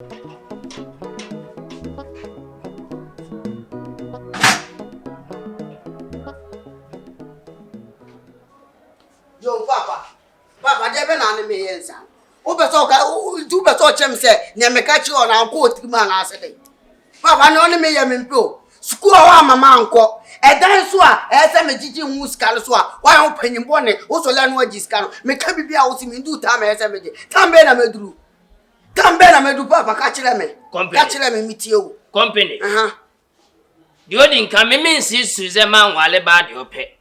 Yo, Papa, they been on me, yes. Do better, Chem said, Nemekachi on our court, man, I said. Papa, no, me, I'm in pro. School, my uncle. A dance, as I'm a teaching Muscalaswa, why open your bonnet, also language is can make be out in do time as I'm a day. Come better, me do. Come better, me do, Papa, catch them, meet you. Company. The only come means is Susan Man while about your pet.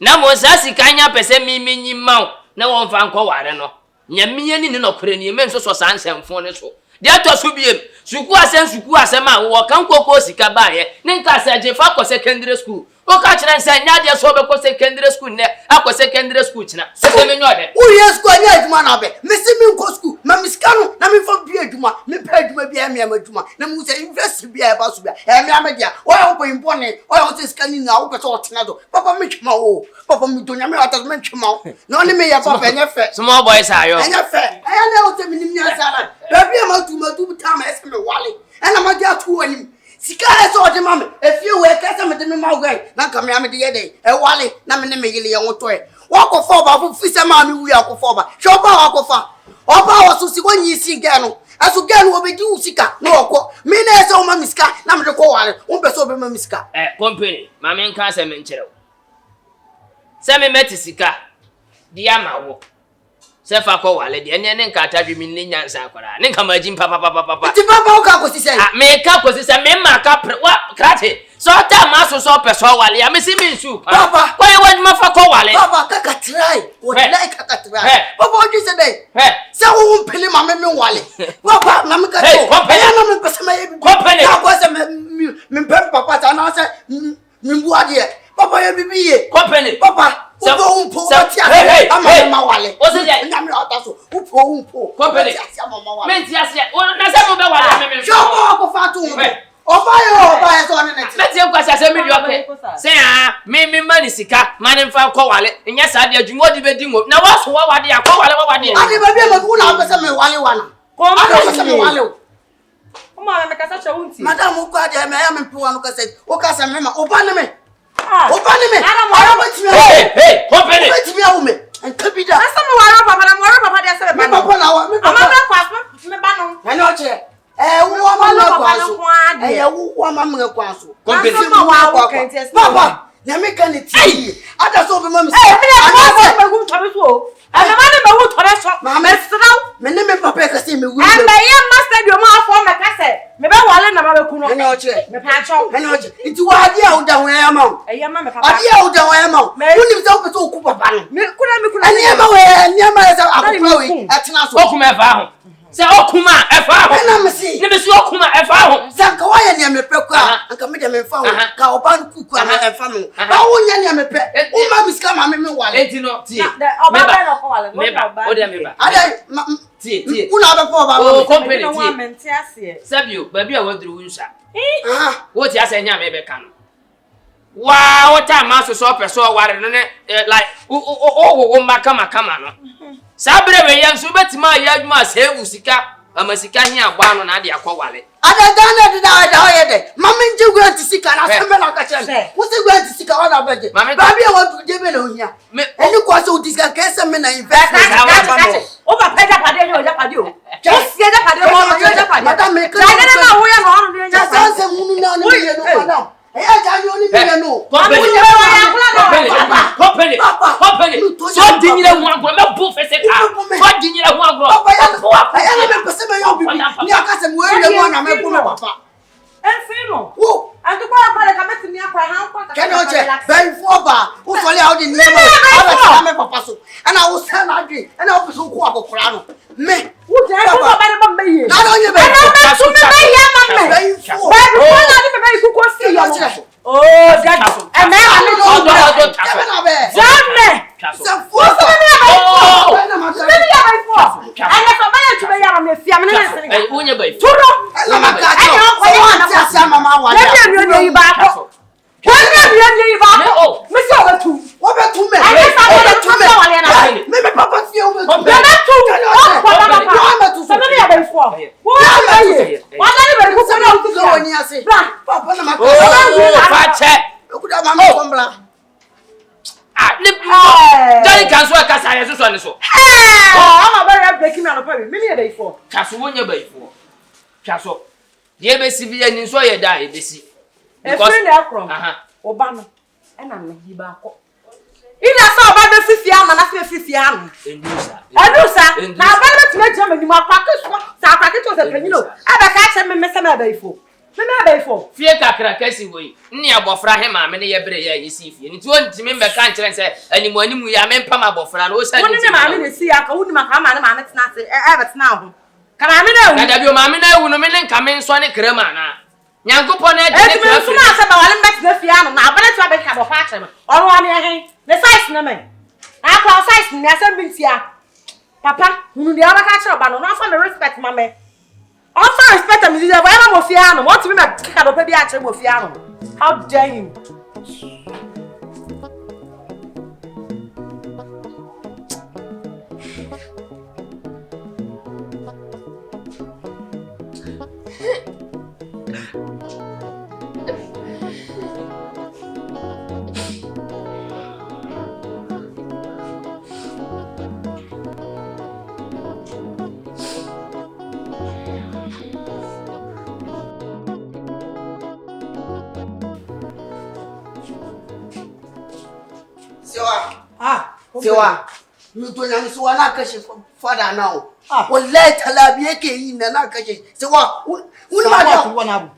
Now was as he can't pay me mount. No one found co. I don't know. Yamian no pretty men so answer and phone so. The actors will be Sukua sends Sukua Sama, walk Uncle Cosica by Ninka said Jeffa secondary school. O catch and say Nadia Sober secondary school, Aqua secondary school. So, who yes, go ahead, Manabe, Mr. Milko school, Mammy Scano, Nami from Pieduma, me paid to be a Miamatuma, Namusa invest to be a Basuba, and Yamadia, or open bonnet, or I was scanning now, but all Tanado, Papa Mitchmo, Papa Mitunamata Menchmo, no me a papa and effect. Small boys are you, and effect. I know them in the Miazana, Baby, I'm out to my 2 times as a wally, and I'm a dear to him. Sika so de mama if you were kasa me de me mawgai na ka me am de yede e wale na me ne me yele ye wotoe wakofa ba fu fisa ma me wi akofa ba shoba wakofa oba waso si wonyi si ge no aso ge no obedi usika na okọ me na ese o ma miska na me de ko wale won be so be ma miska company ma me nka se me nkyere se me meti sika dia ma wo se fa ko wale de ene nka atadwe mi ne nyansa akwara ne nka magin papa ti papa o ka ko si se me ka ko si se me ma ka wa krate so ta ma so peso wale ya me si me nsu papa ko ye waduma fa ko wale papa kaka try o like kaka try papa o ji se dey se wo mpele ma me wale papa na me ka to na me pese ma ye company ka ko se me pem papa ta na se me bu ade papa ye bibiye company papa Umpo, I'm a wale. What's it? I'm not also. Umpo, company. Mentias, Nazamu, show up for Fatu. Oh, buy us on it. Let's go as a million. Say, me money, Sika, man and Falco wallet, and yes, I did you more debating. Now, what's what they are calling? I never be able to go out with Wally one. Come on, make such a wound. Madame Ukadi, I am in Puanuka said, Okasa Mema, open me. Open me. Hey, company. Let me out me. And could be that. I'm worried about that. I'm not here. Papa, let me can it. I just open my I'm my name is Papa Cassim. And my master, your mouth for my cassette. Maybe Wallen, I'm not sure. It's what I down where I'm on. I am a papa. I am down where I'm on. May you live over to Cooper. Near my at Nassau. Say Okuma efa na me si ne be si Okuma efa ho sanka wa ya ne me pe kwa anka me de me fa ho ka oban kuku na efa no ba wo nya ne me pe o ma miska ma me wale enti no ti oba ba no ko wale meba o de meba ada ti una ba fo ba o company no wa mente ase sabio ba bia wadru wunsa wo ti ase nya me be kan wow what time ma so person ware no like o makama no Sabre we yan so betima yadwuma sewu sika amasika hi agba no na de akwwale adadana de da hoyede mama nje grant sika na sembe na kacha wo se grant sika ona beje ba bia wo je be na ohia eni kwa so disika kese me na investment o ba peda pade ni o ja pade o si ja pade mo o ja pade madam me ka na wo ya no no ja sanse munu na no ye no madam Company. So dinner one go me bu fese ka. So dinner one go. Papa ya me pese me yo bibi. Ni aka se mo ere mo na me bu me papa. Enfino. Wo, antu kwa pale ka meti mi akwa ha kwa ka. Keno che, ben fo ba. Wo so le audi ni mo. Aba me papa so. Ana wo se na adwi. Ana wo so ku akokora no. Me. Wo je ko ba de ba meye. Na no nye be. Na so me be ya ma me. Ba bi ko na ni me be ku ko si yo. Oh, God. And now I'm going to go to Jamie. So, what's the matter? I'm not tume. Me papa fie o me tume. Me na tu. Papa. Me ya be fo. Wo ya ye. Wa na be ko so na o Go oni ase. Papa na maka. Fache. Okuda mama kombra. Jari kan so akasa ya so ne so. Ama be breaking me no pa me ya be fo. Kaso wonya be fo. Kaso. Ye be si bi ani so ye da e be si. Because oba no e na me hi ba ko. Ina sa oba be fifia ama na fe fifia no. Edusa. Na oba be tuma jama ni ma kwake so. Sa kwake to se panyi no. Aba ka che me se me ba ifo. Me ba ifo. Fie kakra kasi hoyi. Nni abofra he ma me ne ye bere ya yesi fie. Nti ontimi me ka nkire se animu ya me mpam abofra no o sa ni. Woni me ma me ne si aka woni ma ka ma ne tena se e betena ho. Ka ma me na wu. Na da bi o ma me na wu no me ne nka me nso ne krema na. Nyankopon na de ne krema. E tuma se ba wale mbetena fie ano na abale twa be ka do fa kire me. Ono ane he. Ne size na me. Akwa size ni asem bintia. Papa, hunu dia ba ka kire oba no fa me respect ma me. Offer respect me dey why mo fia no. Want me ka do pa bi a kire mo fia no. How dare you? Sewa. Muto nyam suwa na kashe fada now. Wallahi talabi yake yi na kashe. Sewa, wuni ma da wona bu.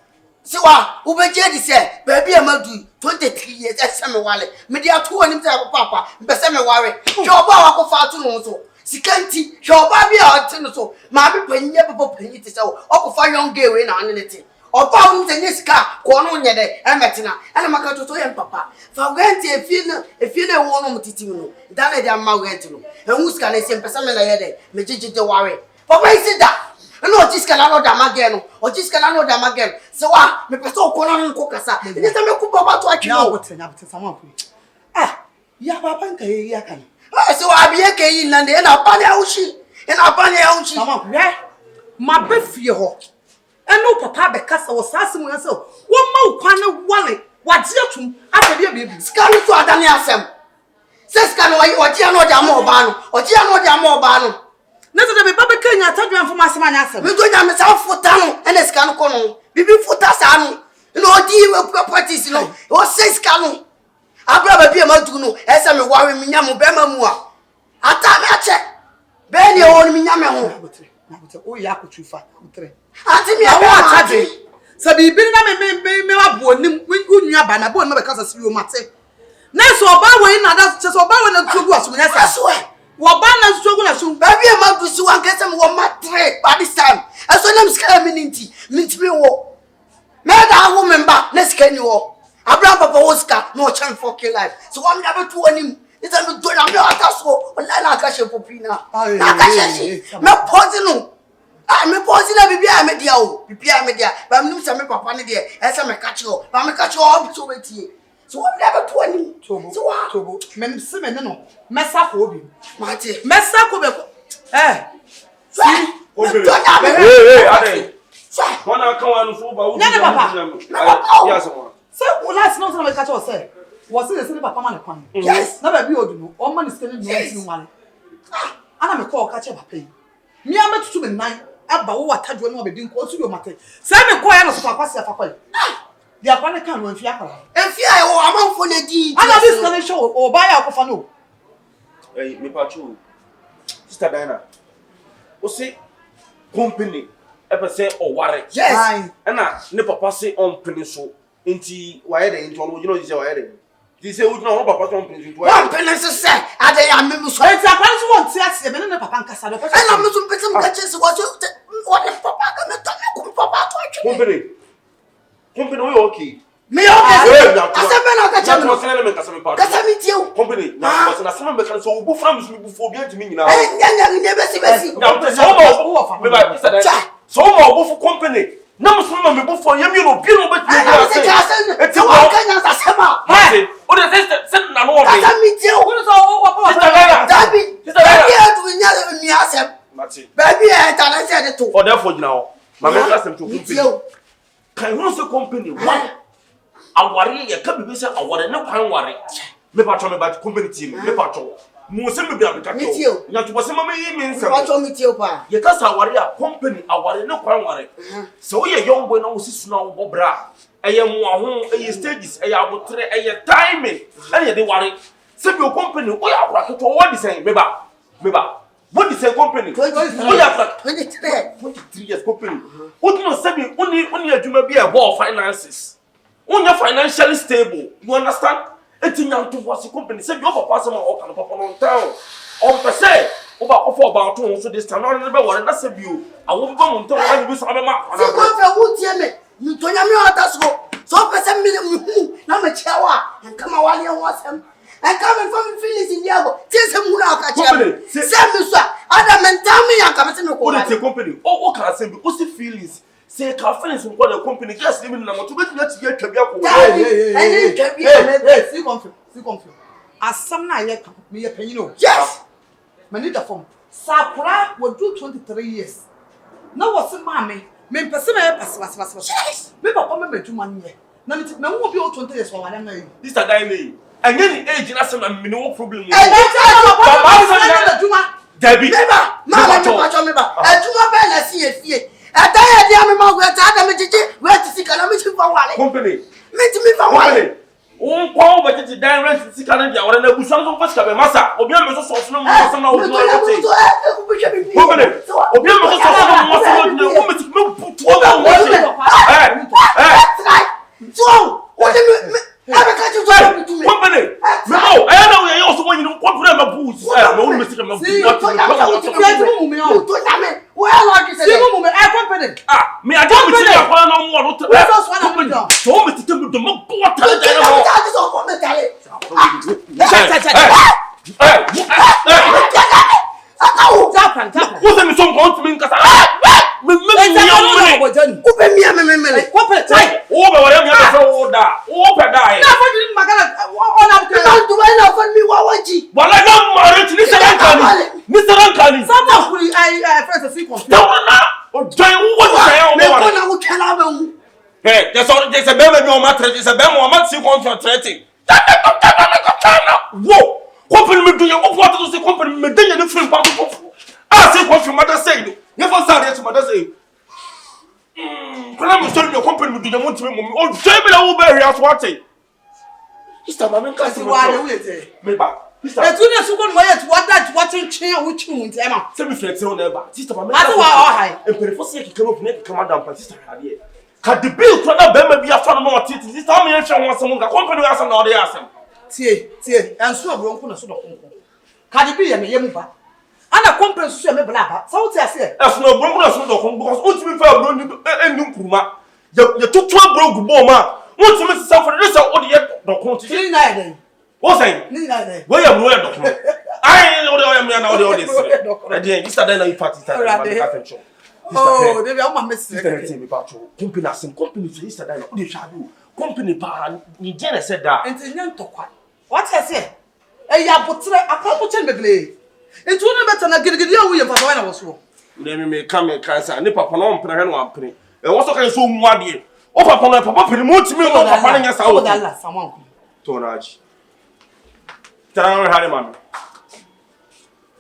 Sewa, ubeje di se, baby amadu 23 years ese me wale. Me dia to woni mta papa, mbese me ware. Shoba wa ko fa tu no so. Sikanti, shoba bi a oti no so. Ma bi panyi papa panyi ti se o ko fa young girl we na anete. Opa woni te nesika ko no nye de emetina. Ana maka toto ye papa. Fa went efie na wo no mtiti no. Da na dia ma went no. Enwu sika na se mpesa me na ye de. Me jijije ware. Papa isi da. No ojiska na no da mageno. Ojiska na no da mageno. Se wa me pesa okona no ko kasa. Ni se me ku papa to atwi no. Ya bote sama ku. Ya baba nka ye ya kan. Se wa biye ke yi na de na pa na ushi. Ina pa na ushi. Sama ku. Ma be fie ho. Eno papa be kasa wo sase mu yase. Wo ma ukwane wale. Waje atum. Afebi baby. Ska no so adane asem. Se ska no oji ano de ama oba no. Oji ano de ama oba no. Neto de baba Kenya tadwa mfo asema nya asem. Me do nya me sa futa no. Ene ska no ko no. Bibi futa sa no. No odi properties no. O se ska no. Abra ba bi ma du no. Ese me wawe me nya mo be ma mu a. Ata me ache. Be ni o ni me nya me ho. Na bote o ya ko tufa. Botre. Ati me aba atade. Sabi bi na me wabo nim unua ba na bo no be kasa siri o mate. Na so oba we na da so oba we na tugu aso nya sa. Wo ba na tugu na so. Ba bi ma du si wan kese me wo matre by this time. Aso na mska minti me wo. Me da wo memba na ska ni wo. Abraham papa wo ska no chan fucking life. So wa me da betu anim. Ita me do na me ataso. Wallahi na ka she popina. Na ka she. Me pose no. Me pause na bibia me dia o. Bibia me dia. Ba me nim se me papa ne dia. Ese me ka che o. Ba me ka che o bi so betie. So what never to any. So what? Tobo. Me se me ne no. Mesa ko obi. Mate. Mesa ko be ko. Si. Hey, ade. Wana kan wa no so ba wo. Yes, one. So last no so me ka che o say. Wo se se papa ma ne kwan. Yes. Na ba bi odu no. O ma ne stene no nti wale. Ana me ko ka che papa yi. Mi ametutu me nan. Aba wo watadwo no obedi nko osu yo mate se me ko ya no so papa se afakwa dia kwa ne kan no mfia kwa Efia wo amanfo na di ana this can show o ba ya akofa no Me pachu Sister Diana o se company e pe se o ware yes na ne papa se on pene so enti wa ye de enti on you know say wa ye de di se o no papa so on pene so wa pene so se ade ya me so enti akwa so won ti ase me ne papa nkasa do pa na me so pete me ka che se wo papa ka me to me ko papa to atwe company we okay me okay asebe na ka che no se na me kasa me pa kasa mi tie o company na so na se me ka so obu fam so me bu fo bi antimi nyina nya ne besi na so me ba so mo obu fo company na mo so me bu fo yemi no bi no betimi ati wo ka nya sa sema o de se na no o kasa mi tie o or therefore now. My class to company. Can you say company? One. I worry, you can't be said, I want no time worry. Me patron about company team, me patron. Most of me be a bit not to what some means. Patron meet you, pa. You can't say, worry a company, I worry no time worry. So you're young boy, no, sis, no, bra. I am one, a stages, a timing, and they worry. Say your company, we are working for what is saying, Beba. What is a company? 23 years company. What do you say? Only a do be a ball finances. Only financially stable. You understand? It's in to what's the company. Say you papa some or can papa on town. On per se, over about 2 so this time. I never want to say you. I won't go on town and do some mark. You told me what that's so per se million. Now my chawa and come away and watch him. And coming from Phyllis in Yabo, tell some Muna company. Send me, sir. Adam and tell me I'm coming to what is a company? Oh, can I say because the feelings say confidence in what the company just living number to get to Hey, see confirm. As some night me a penny. Yes. Manita form. Sakura will do 23 years. No, what's the mammy? Men person pass. Me papa me 2 years. Now no will be all 20 years for my name. This a dying. And any age in us and no problem. Debbie, Mamma, Juma Ben, I see a fear. I die at the Amman, where to see calamity for one company. Meet me for one. Oh, Paul, but it's a direct to see Canada or a Busan of Pascal Massa, or Biamas of no more. What do you mean? Company. No, I know you also want you to put them a boost. Me, I don't see a one on one. So, Mr. Timber, the more hey, there's a baby no matter. There's a baby no matter. CONFION threatening. Whoa! Company me do you what to say? Company me do you no free part of? Ah, say CONFION mother say. Never said it. Mother say. When I'm telling your company me do you want to me? Oh, Jamie, I will bury us watching. Mr. Mamin, can see why you wait. Me back. Mr. As soon as you go where to what that watching chair which you want, Emma. Send me flex on there, but Sister Mamin. I do high. And for sake, come up next command and Sister Javier. Can the bill for that baby be a fan more teeth? This time you want someone that company has another answer. Tie, and so bronco so do. Can be a yamuba. And a company so me blabber. So I say. As no bronco so do because ultimate fair bronco and Numpuma. You took 12 broke boma. What's Mrs. Suffer this or the yet don't continue. What's saying? Where you know document? I know I am now the audience. And then you started a party time. Oh, they are my mistake. Company as in company to Easter Dine. They shall do. Company pa ni Jenna said that. And in young talk. What I say? A yapotre, a couple chamber blade. It's one better than getting young William for when I was wrong. Let me come a cancer and nip upon one penny. And also can so one year. Oh, Papa, promote me on the running us out that someone. Tonage. Tell her, Harriman.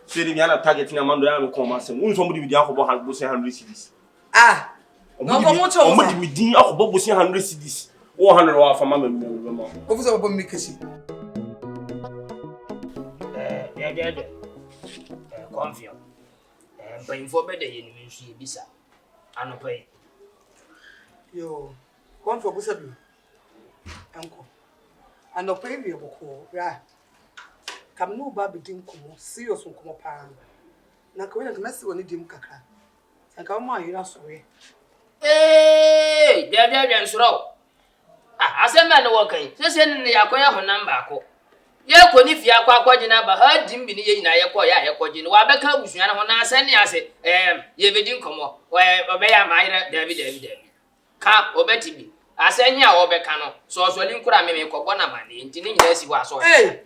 Sitting and targeting a man to commerce and somebody with the alcohol 100 CDs. Ah, no more somebody with the alcohol 100 CDs. 100 or for Mamma. Officer of Mikasi. CONFION. Paying for better in Bisa. I don't pay. Yo, CONFION was a bill. Uncle. And no pay me a book. Yeah. Come no baby dim come, serious on come upon. Nakaway and messy when you dim kaka. And come on, you're not sorry. Hey, there, slow. Ah, as a man walking, just sending the Yakoya number. Yakon if you are quite but her dim be in Ayakoya, Yakojin, Wabaka, which when I send you, I say, you didn't come up, where obey a minor, David. Come, obey me. I send you Obecano, so as well in Kuramim, Kobana money, in Tinning, was so. Hey!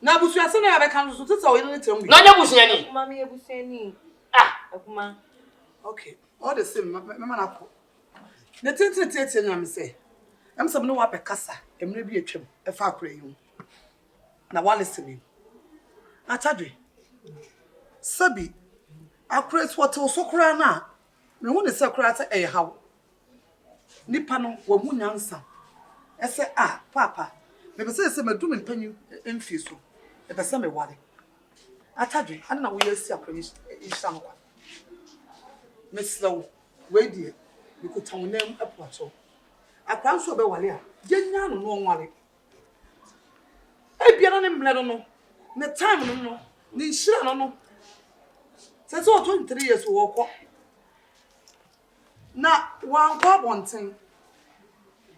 Now, but you are saying I can't do this or you tell me. No, you was any. Mammy, I was saying, ah, Okuma. Okay. All the same, mama na ko. Na tete na me say. Am some no wa be kasa, emre bi atwam, e fa akora yi. Na wa listen. Atadwe. Sabi akora is what so kora na. Me hu ne se kora ta e hawo. Nipa no wa hu nyansa. E se papa. Me be say me du me panyu emfie so. E be say me wale. Atadwe, ana na wo yesi akora yi sham kwa. Me slow. We die. We could tell them a plateau. I can't so be wale. Yenya no wale. E bia na ne mle no. Ne time no. Ni shira no. Since 23 years we walk. Na wan kwa bonten.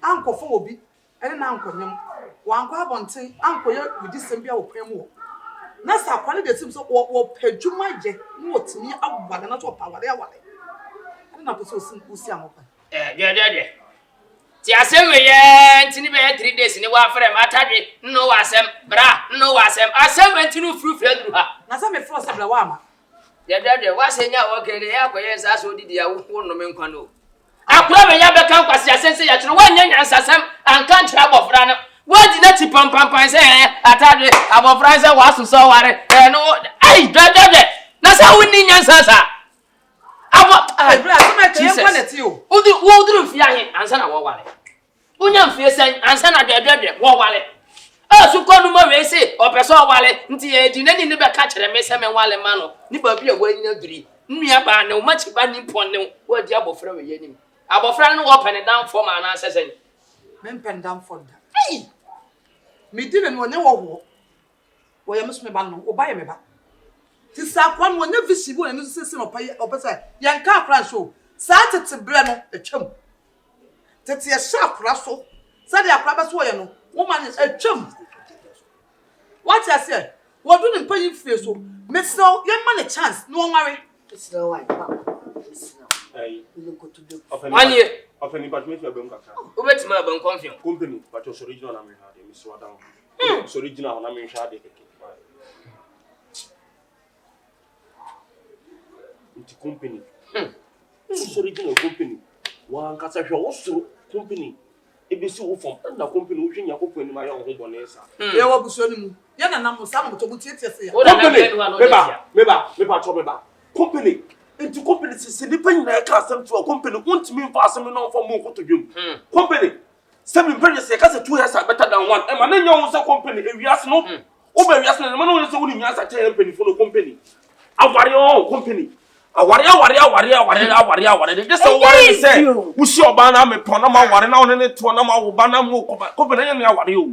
Anko fo obi. Ene na anko nyam. Wan kwa bonten. Anko ye wudi sembia wo kwan mu. Na sa kwale de tim so wo padwuma je. Na wo timi awale na so pa wale. Na person usi amopa. De. Ti asem ye ntini be 3 days ni wa frem atadwe no wasem bra no wasem asem ntini fru dru ha. Na sa me fro se bra wa ama. De wasenya wo kene ya koye sa so didi ya wo no me nkwa no. Akura be ya be kan kwase asense ya kire wanya nyansasem anka ntra abofra no. Wadi na ti pam se atadwe abofra se waso so ware no ai de na sa woni nyansasa. Udru fia he ansa na wo wale. Unya mfie sen ansa na de wo wale. Su konu ma we se opeso wale nti e di nani ne be ka kire me se me wale ma no. Ni ba bia wa nya duri. Nnua ba ne o ma chi ba ni pon ne wo di abofra we yanim. Abofra no wo pen down for ma na asesen. Men pen down for that. Hey. Me di ne no ne wo. Wo ya musu me ba no, wo ba ye me ba. Ti sa kwan wona visible na no sese no pa opesa yan ka akra so sa tete bre no atwam tete ya sha akra so sa de akra ba so ye no woman atwam what I say wo do ne pa yi fie so me so ye ma ne chance no nware Slow wine, papa. Slow. Hey. You go to do. Often but me be nkaka. Obetima ban confirm. Company but your original na me hade me so down. So original na me hade keke. It's company. It's original company. One kasa hwe wo company. E be si wo from na company wo hwenya kopani ma ya ho bonesa. Ye wo buso ni mu. Ye na nam sa mo to butie tie se ya. Company. Meba chobeba. Company. Into company se ni pa nyina ka asem to company untimi mfa asem no for mo koto dwum. Company. Se me pere se ka se 2 years are better than 1. E ma na nya wo se company e wiase no. Wo ba wiase no ma no se wo ni wiase cha company for no company. Aware on company. Aware. This is what I say. We see Obana me pona ma ware na one ne to na ma wo ba na mo company nya na aware o.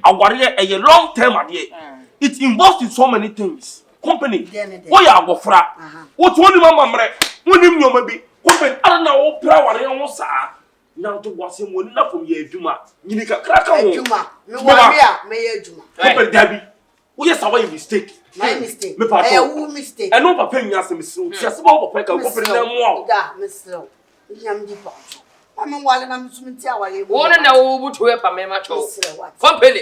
Aware a long term ade. It involves in so many things. Company. Wo ya agofra. Wo to ni mama mre. Wonim nyoma bi. Company ana na wo pra ware wo sa. Na to wase mo ni na fom ye adwuma. Nyini ka kraka wo. Adwuma. Me ware a me ye adwuma. Company dabi. Wo yes away mistake. My mistake. Me pa who mistake? And no papa nya se misro. Ti ase ba papa ka company na mo. Da, misro. Nyam di pa. Mama wale na msumiti awale. Wona na wo butu e pa me ma cho. Company.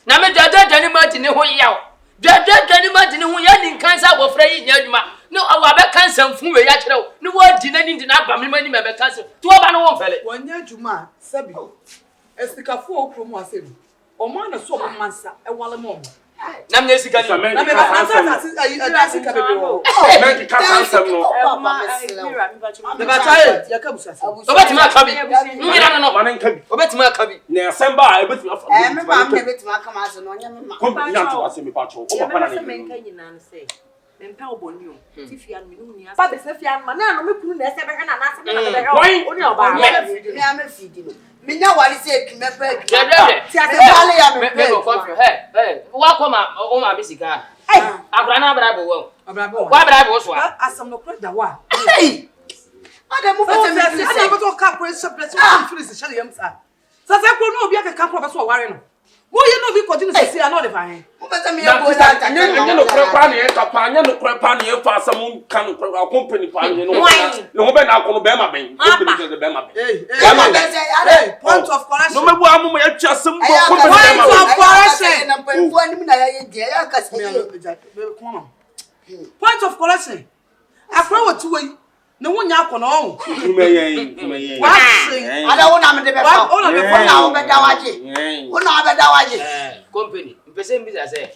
Na me dada ni ma ti ne ho yaw. Dada ni ma ti ne ho ya ni kansa abofra yi nya adwuma. No awa be kansa mfu we ya kire wo. Ni wo di na ni na ba me mani me be kansa. To ba no wo mfele. Wanya adwuma sabi. Estikafo okromu asem. Omo na so mo mansa e wale mo. Na me sika ni. Na me ba kansa sika bebe wo. Men ka kansa no. Me ba taye ya ka busa. Obetima akabi. Ngira no. Manen kabi. Obetima akabi. Na assemble a ebetima afa. Me ba me betima aka ma so no nya me ma. Company na to ase me pa cho. O papa na me ni. menka nyina no say. Mempa oboni o. Ti fia no me nu ni asa. Ba be se fia no na no me kunu na ese be hwe na na ase be na be hwe. Oni oba. Me am feed no. Me nya wale se ekime pa ekime. Ti ase wale ya me me go confuse. Hey. Wa koma o ma bisika. Agora na brabo wo. Wa brabo so a. Asam no da wa. Hey. Ada mu pese me feel say. Ada beto ka pressure pressure feel say shall yam sa. Sa se ko no obi aka ka pro be so ware no. Mo ye no bi continue say say no dey fine. Mu pese me go da ta. Nya no krepa ne ka pa nya no krepa ne fa asam kan company pa ne no. No ho be na ko no be ma ben. Company be ma ben. Hey, point of correction. No me bu amu me atwa asem bo company be ma ben. Correction. Na mpemfo anim na ya die ya kasa ye. Point of correction. Afro what we No one yakon on. Kumaye. Ada wona me de be fa. Wona be fa na wo be da waje. Wona be da waje. Company. Mpese mbisa say.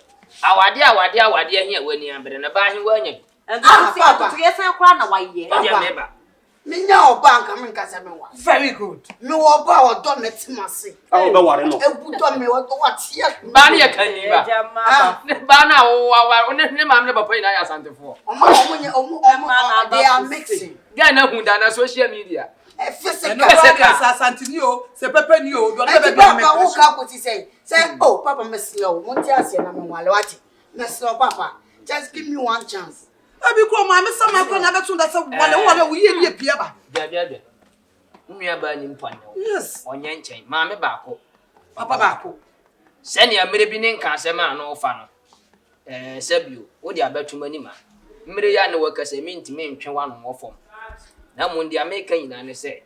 Awade ahia wani ambere na ba ahia wanya. And to get some crown na why ye. Odia meba. Me nya oba nka me nkasa me wa. Very good. Me wo ba wo do netimase. Awo be ware no. Ebu do me wo watia. Ba na yakani ba. Ba na wo ne mam ne papa ina ya santefo. Omo they are mixing. Guy na hu da na social media. Physical. Sa santinio, se pepe ni o, do na be papa wo ka ko ti say oh papa me slow mo ti ase na me wale wati me slow papa just give me one chance abi ko ma me sama ko na betu da se wale wo ye pia ba bia nua ba ni mpane yes onye nchen ma me ba ko papa ba ko se ne amere bi ne nka se ma no fa no sabio wo di abetu mani ma mmere ya ne wakase minti me ntwe wa no wofom na mo ndi America nyina ne se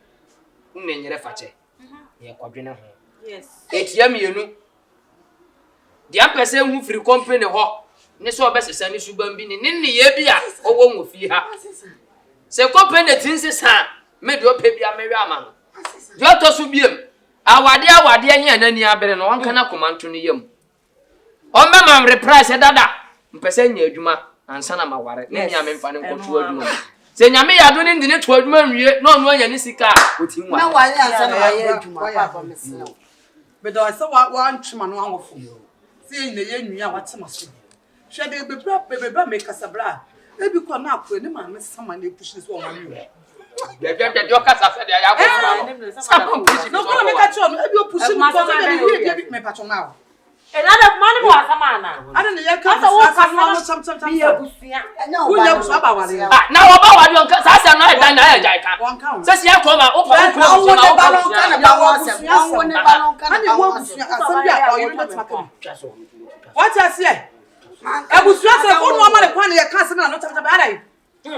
nne nyere fache ye kwadwene ho Yes. Etia mienu. Dia pese hu free company ho. Ne so obesesa ni suban bi ni ne ye bia owo nwofie ha. Se company tinsesa me de ope bia mewe ama no. Dio to so biem. Awade ahia nani abere no wanka na komanto no yam. O mema mre price dada. Mpese nya adwuma ansa na maware. Ne nya me mfa ne nkoto adwuma. Se nyame ya do ne ndine to adwuma nwie no no anya ni sika otinwa. Na wale ansa na waye adwuma papa me slow. Bedo I say one chima no anwofo. See na ye nwia watema so. Hwe de bebra make kasabra. E bi ko na akure ne ma me sama na push so o ma mi. De yo kasa se de ya go. Sama push. No ko na make acho no e bi o push no so na bi me patcho now. E na da kuma ni wa sama na. Ada ne ye ka so sam. Bi ebusia. Na wo ya so aba wale. Na wo ba wade on sa sa na da na ya jai ka. Se se ya ko ma o pa ko so na o balon kana ba wa se. Wo ne balon kana ba wa se. Asem bia o yiri betima ka. What you say? Ebusia se ko no ma le kwan ye ka se na no tata ba dai. I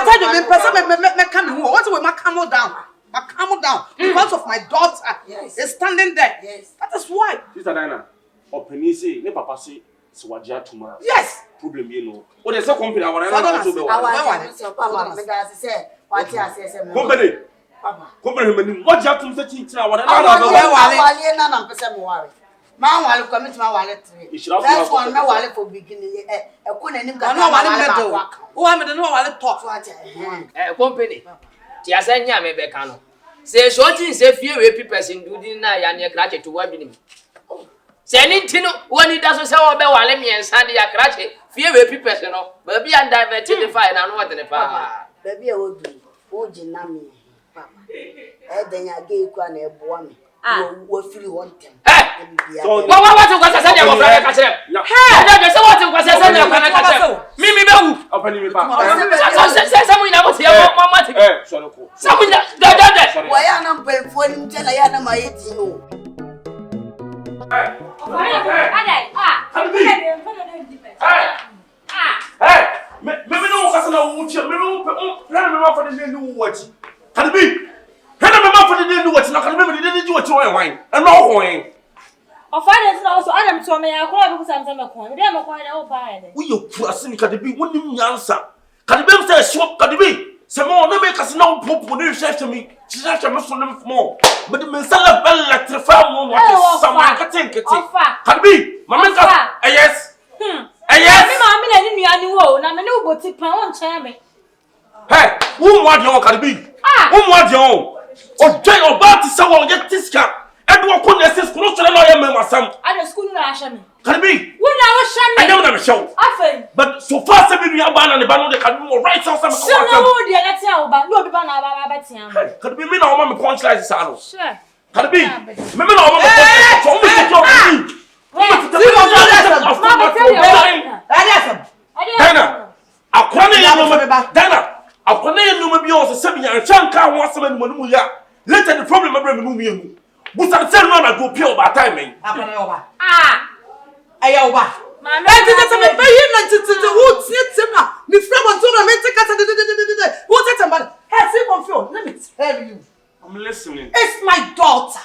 tell you me person me come who what we ma calm down. Ma calm down because of my daughter is standing there. Yes. That is why. Sister Diana, openi say ne papa say se waje atuma. Yes. Problem you know. O de say company awara na so be wa. Awa se papa me ga se wati ase me. Company. Papa. Company mani waje atum se chinchina awara na wale na na pese me ware. Ma wale commit ma wale 3. That's one me wale for beginning e ko na nim ka no wale medo. O wa me no wale top. Company. Ti asanya me be ka no. Se shoti se fie we people sin dudi na ya ne krache to wadwini. Se ni ntino woni da so se wo be wale miensa de ya krache fie we people no. Ba bia divert the fire na no what the pa. Ba bia odu. O jina me. Papa. E denya ge ku na eboa me. Wo firi won tem. What you go say dey go fry ka chere. Hey, dey say what you go say dey go na ka chere. Me be wu. Openi me pa. Say someone na go say mama ti. Sorry ko. Someone da. Wa ya na mpelfo ni mtela ya na mayeti no. Me no kasa na wuchi. Me no na me ma fa de ni wuchi. Can be. Hena me ma fa de ni wuchi na kan me de ni wuchi wan wan. E no ho en. O fa de na so adam to me ya ko be kusam me ko. Me de me ko de o ba de. Wo ye ku asini ka de bi wonim nyansa. Ka de be say shop ka de bi. Se mo na me kasa na popo ni hwehwe me. Hwehwe me so nem mo. Me de me sala bella trefa mo what sama ka tenkete. Ka de bi. Mama ka. Yes. Yes. Me ma me na ni nua ni wo na me ne wo boti pan won chen me. Hey, who want your Caribbean? Who want your own? Or Jay or Barty someone get this car. Edward couldn't assist close to the lawyer, my son. I don't school na shame. Caribbean. When I was shame. I never show. Afen. But so far, seven years and the band they can do right some. So no wo dia na tia wo ba. No be ba na ba tia. Caribbean me na mama punch like this. Sure. Caribbean. Me na mama punch. So me to you. Dana. Akwana ye no bi o se bi ya chanka ho asema ni mu ya later the problem abra me mu yenu busa se no na go pia over time Akwana oba. Aya oba. Mama. E ti se me be yi na titi wo tie na me friend want to me take kata de. What tell me? Hey, see CONFION. Let me tell you. I'm listening. It's my daughter.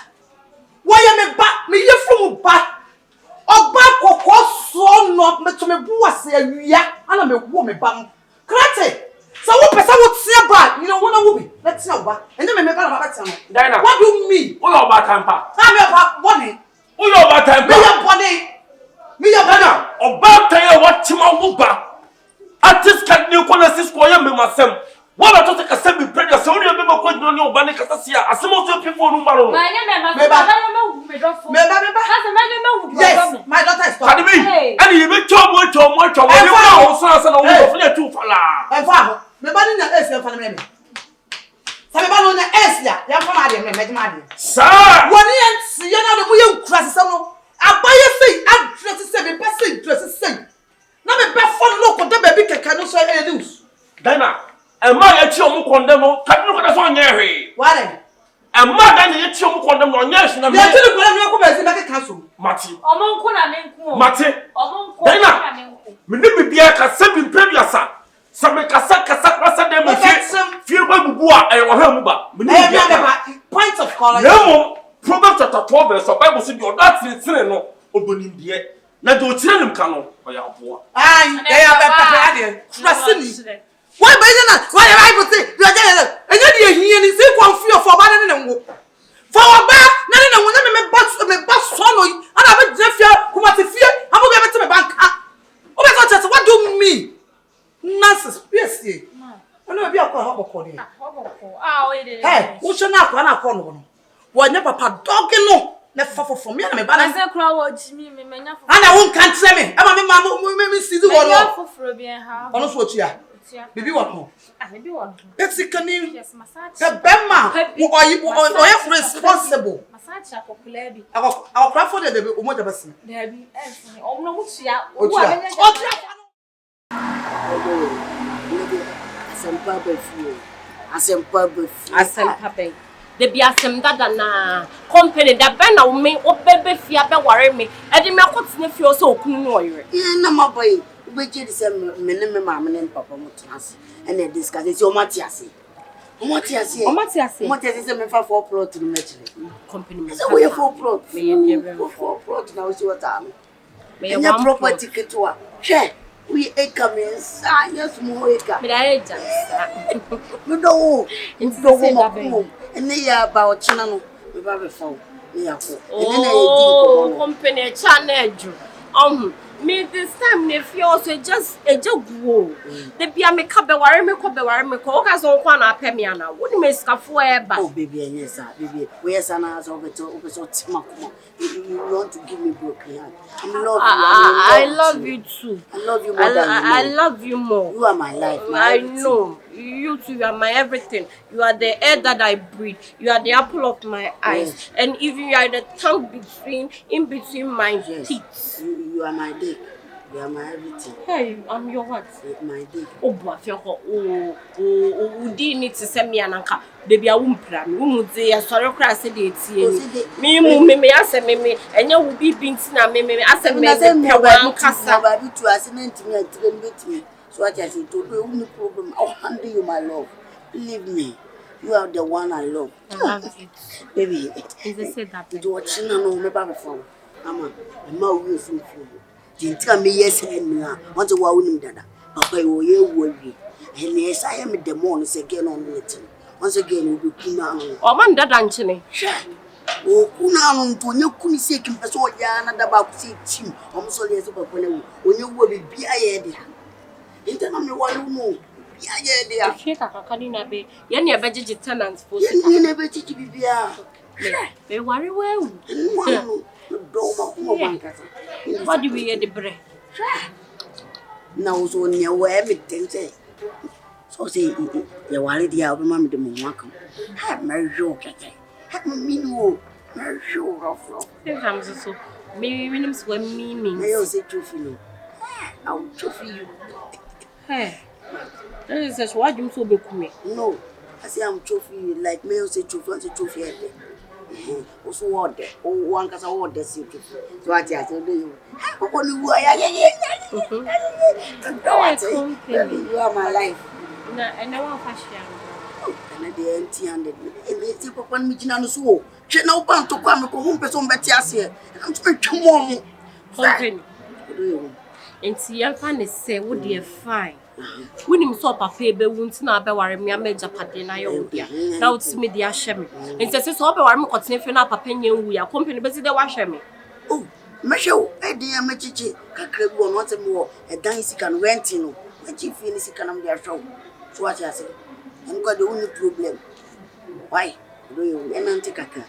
Why am me back? Me ye from ba. Oba kokko so no me to me bu ase awia ana me wo me bam. Krate. So what person would see about? You know what I will be? Let's know what. And then remember about that. Diana. What do you mean? Who your bad temper? I'm your body. Who your bad temper? Me your body. Me your body. Diana. About time what Chima Wuba. Artist can you call us square me myself. What I thought I said be pregnant. So you remember going on your banner Cassia. As some of your people who are. My name yes, my daughter is coming. And you make trouble with your much of your house and all too far. And father, my body is a family. Somebody on the Asia, young man, sir. 1 year, see another way of classes. I buy a thing, I'm dressed 7%, dresses same. Now the best fun look on the baby can say any news. Dana, and my actual condemn, can you look at on Jerry? What? And my daddy, you condemn on yes, and I'm going to cancel. Mati, Mati, Dana, maybe be a cassette previous. Some Casa them feel by Bua and points of color. No, Proverbs chapter 12 verse of Bible said you're not in no obonim de. Na do tire nim ka no oya boa. Ai, they are prepared. Trust me. Why by na? Why the Bible say you are there? And you dey hear ni say confio for ba na nwo. For ba na nwo na me ba so no and I be jefia kuma te fie. Am go be me bank. What do you mean? Nonsense, yes, I know be a call. Hey, what's your nap? I'm not calling. Why never papa dogging no? Never for me and my balance. And I won't can't tell me. I'm a mamma, see the one. Honest what you are. Baby, what more? That's the canoe. Yes, massage. The Bema, who are you responsible? Massage, I'll cry for the Umoja Bassin. There be Asem de bi asem dada na company da be na me obebe fia be ware me e de me akotene fie so okunu no oyere na maboy ubeje de se me ne me ma me ne papa mo trans and e discuss e o matiase se me fa for plot no mechire company me so we for plot me for plot na o si wata me ya property ketwa hwe we come science mo eka me da eja no do mo and they are about channel we have a phone oh company channel me this time if you also just a joke go the be me ka be ware me ko ka so kwa na apem ya na wo ni me skafo e ba oh baby yes sir baby we yes na so beto tima kuma you want to give me broken heart I love you too. I love you more than I love you more. You are my life. I know. You too, you are my everything. You are the air that I breathe. You are the apple of my eyes. Yes. And even you are the tongue in between my teeth. You are my dick. You are my everything. Hey, I'm your what? My dick. Oh, boy, oh, do need to send me an anchor. Baby, I won't plan. We would say, sorry, crash it. Me, I said, me, and you will be binting at me. I said, me, I said, me, I will to accident me and train with me. So I just said, no problem. I'll handle you, my love. Believe me. You are the one I love. I love you. Baby, is it that? Do what you know, me, baby, from. I'm will see you. Jinta me yes and na want to wow him dada papa wo ye worry and yes I am the morning again on it once again we be kuna no o man dada nchene o kuna no nto nya kuni se kim peso ya na daba ku se tim o mo so le se papa na wo onye wo be bia ye de inta na me wo no bia ye de a sheka kakani na be ye ne be gigi tenants for se ye ne be gigi bibia be worry well what do we hear the bread? Now, so near where everything say. So say, you want the album, Mamma de Monwacum. Have my joke, have me no, my sure of. Sometimes so, maybe when I'm swimming, meaning, I'll say true for you. I'll true for you. Hey, that is such what you so be cool. No, I say I'm true for you, like male say true for you. Also water, oh one cause I want the city. So I just do you. You are my life. No, I know how fast you are. And the empty-handed. And they take up one meeting on the soul. She no bound to come home, person better here. I'm tomorrow. Company. And see, your fan is say, would you fine? When him saw papa be won't na be worry me amaja pade na yo dia. Na utimi dia hye me. Nti se so be worry me kotene fe na papa nya wu ya company be de wa hye me. Oh, mesho e dia machichi kakra bi won wote me wo e dan sika no renti no. Machi fi ni sika na me dia hwe. So what you say? En ko the only problem. Why? Do you enanti kakra?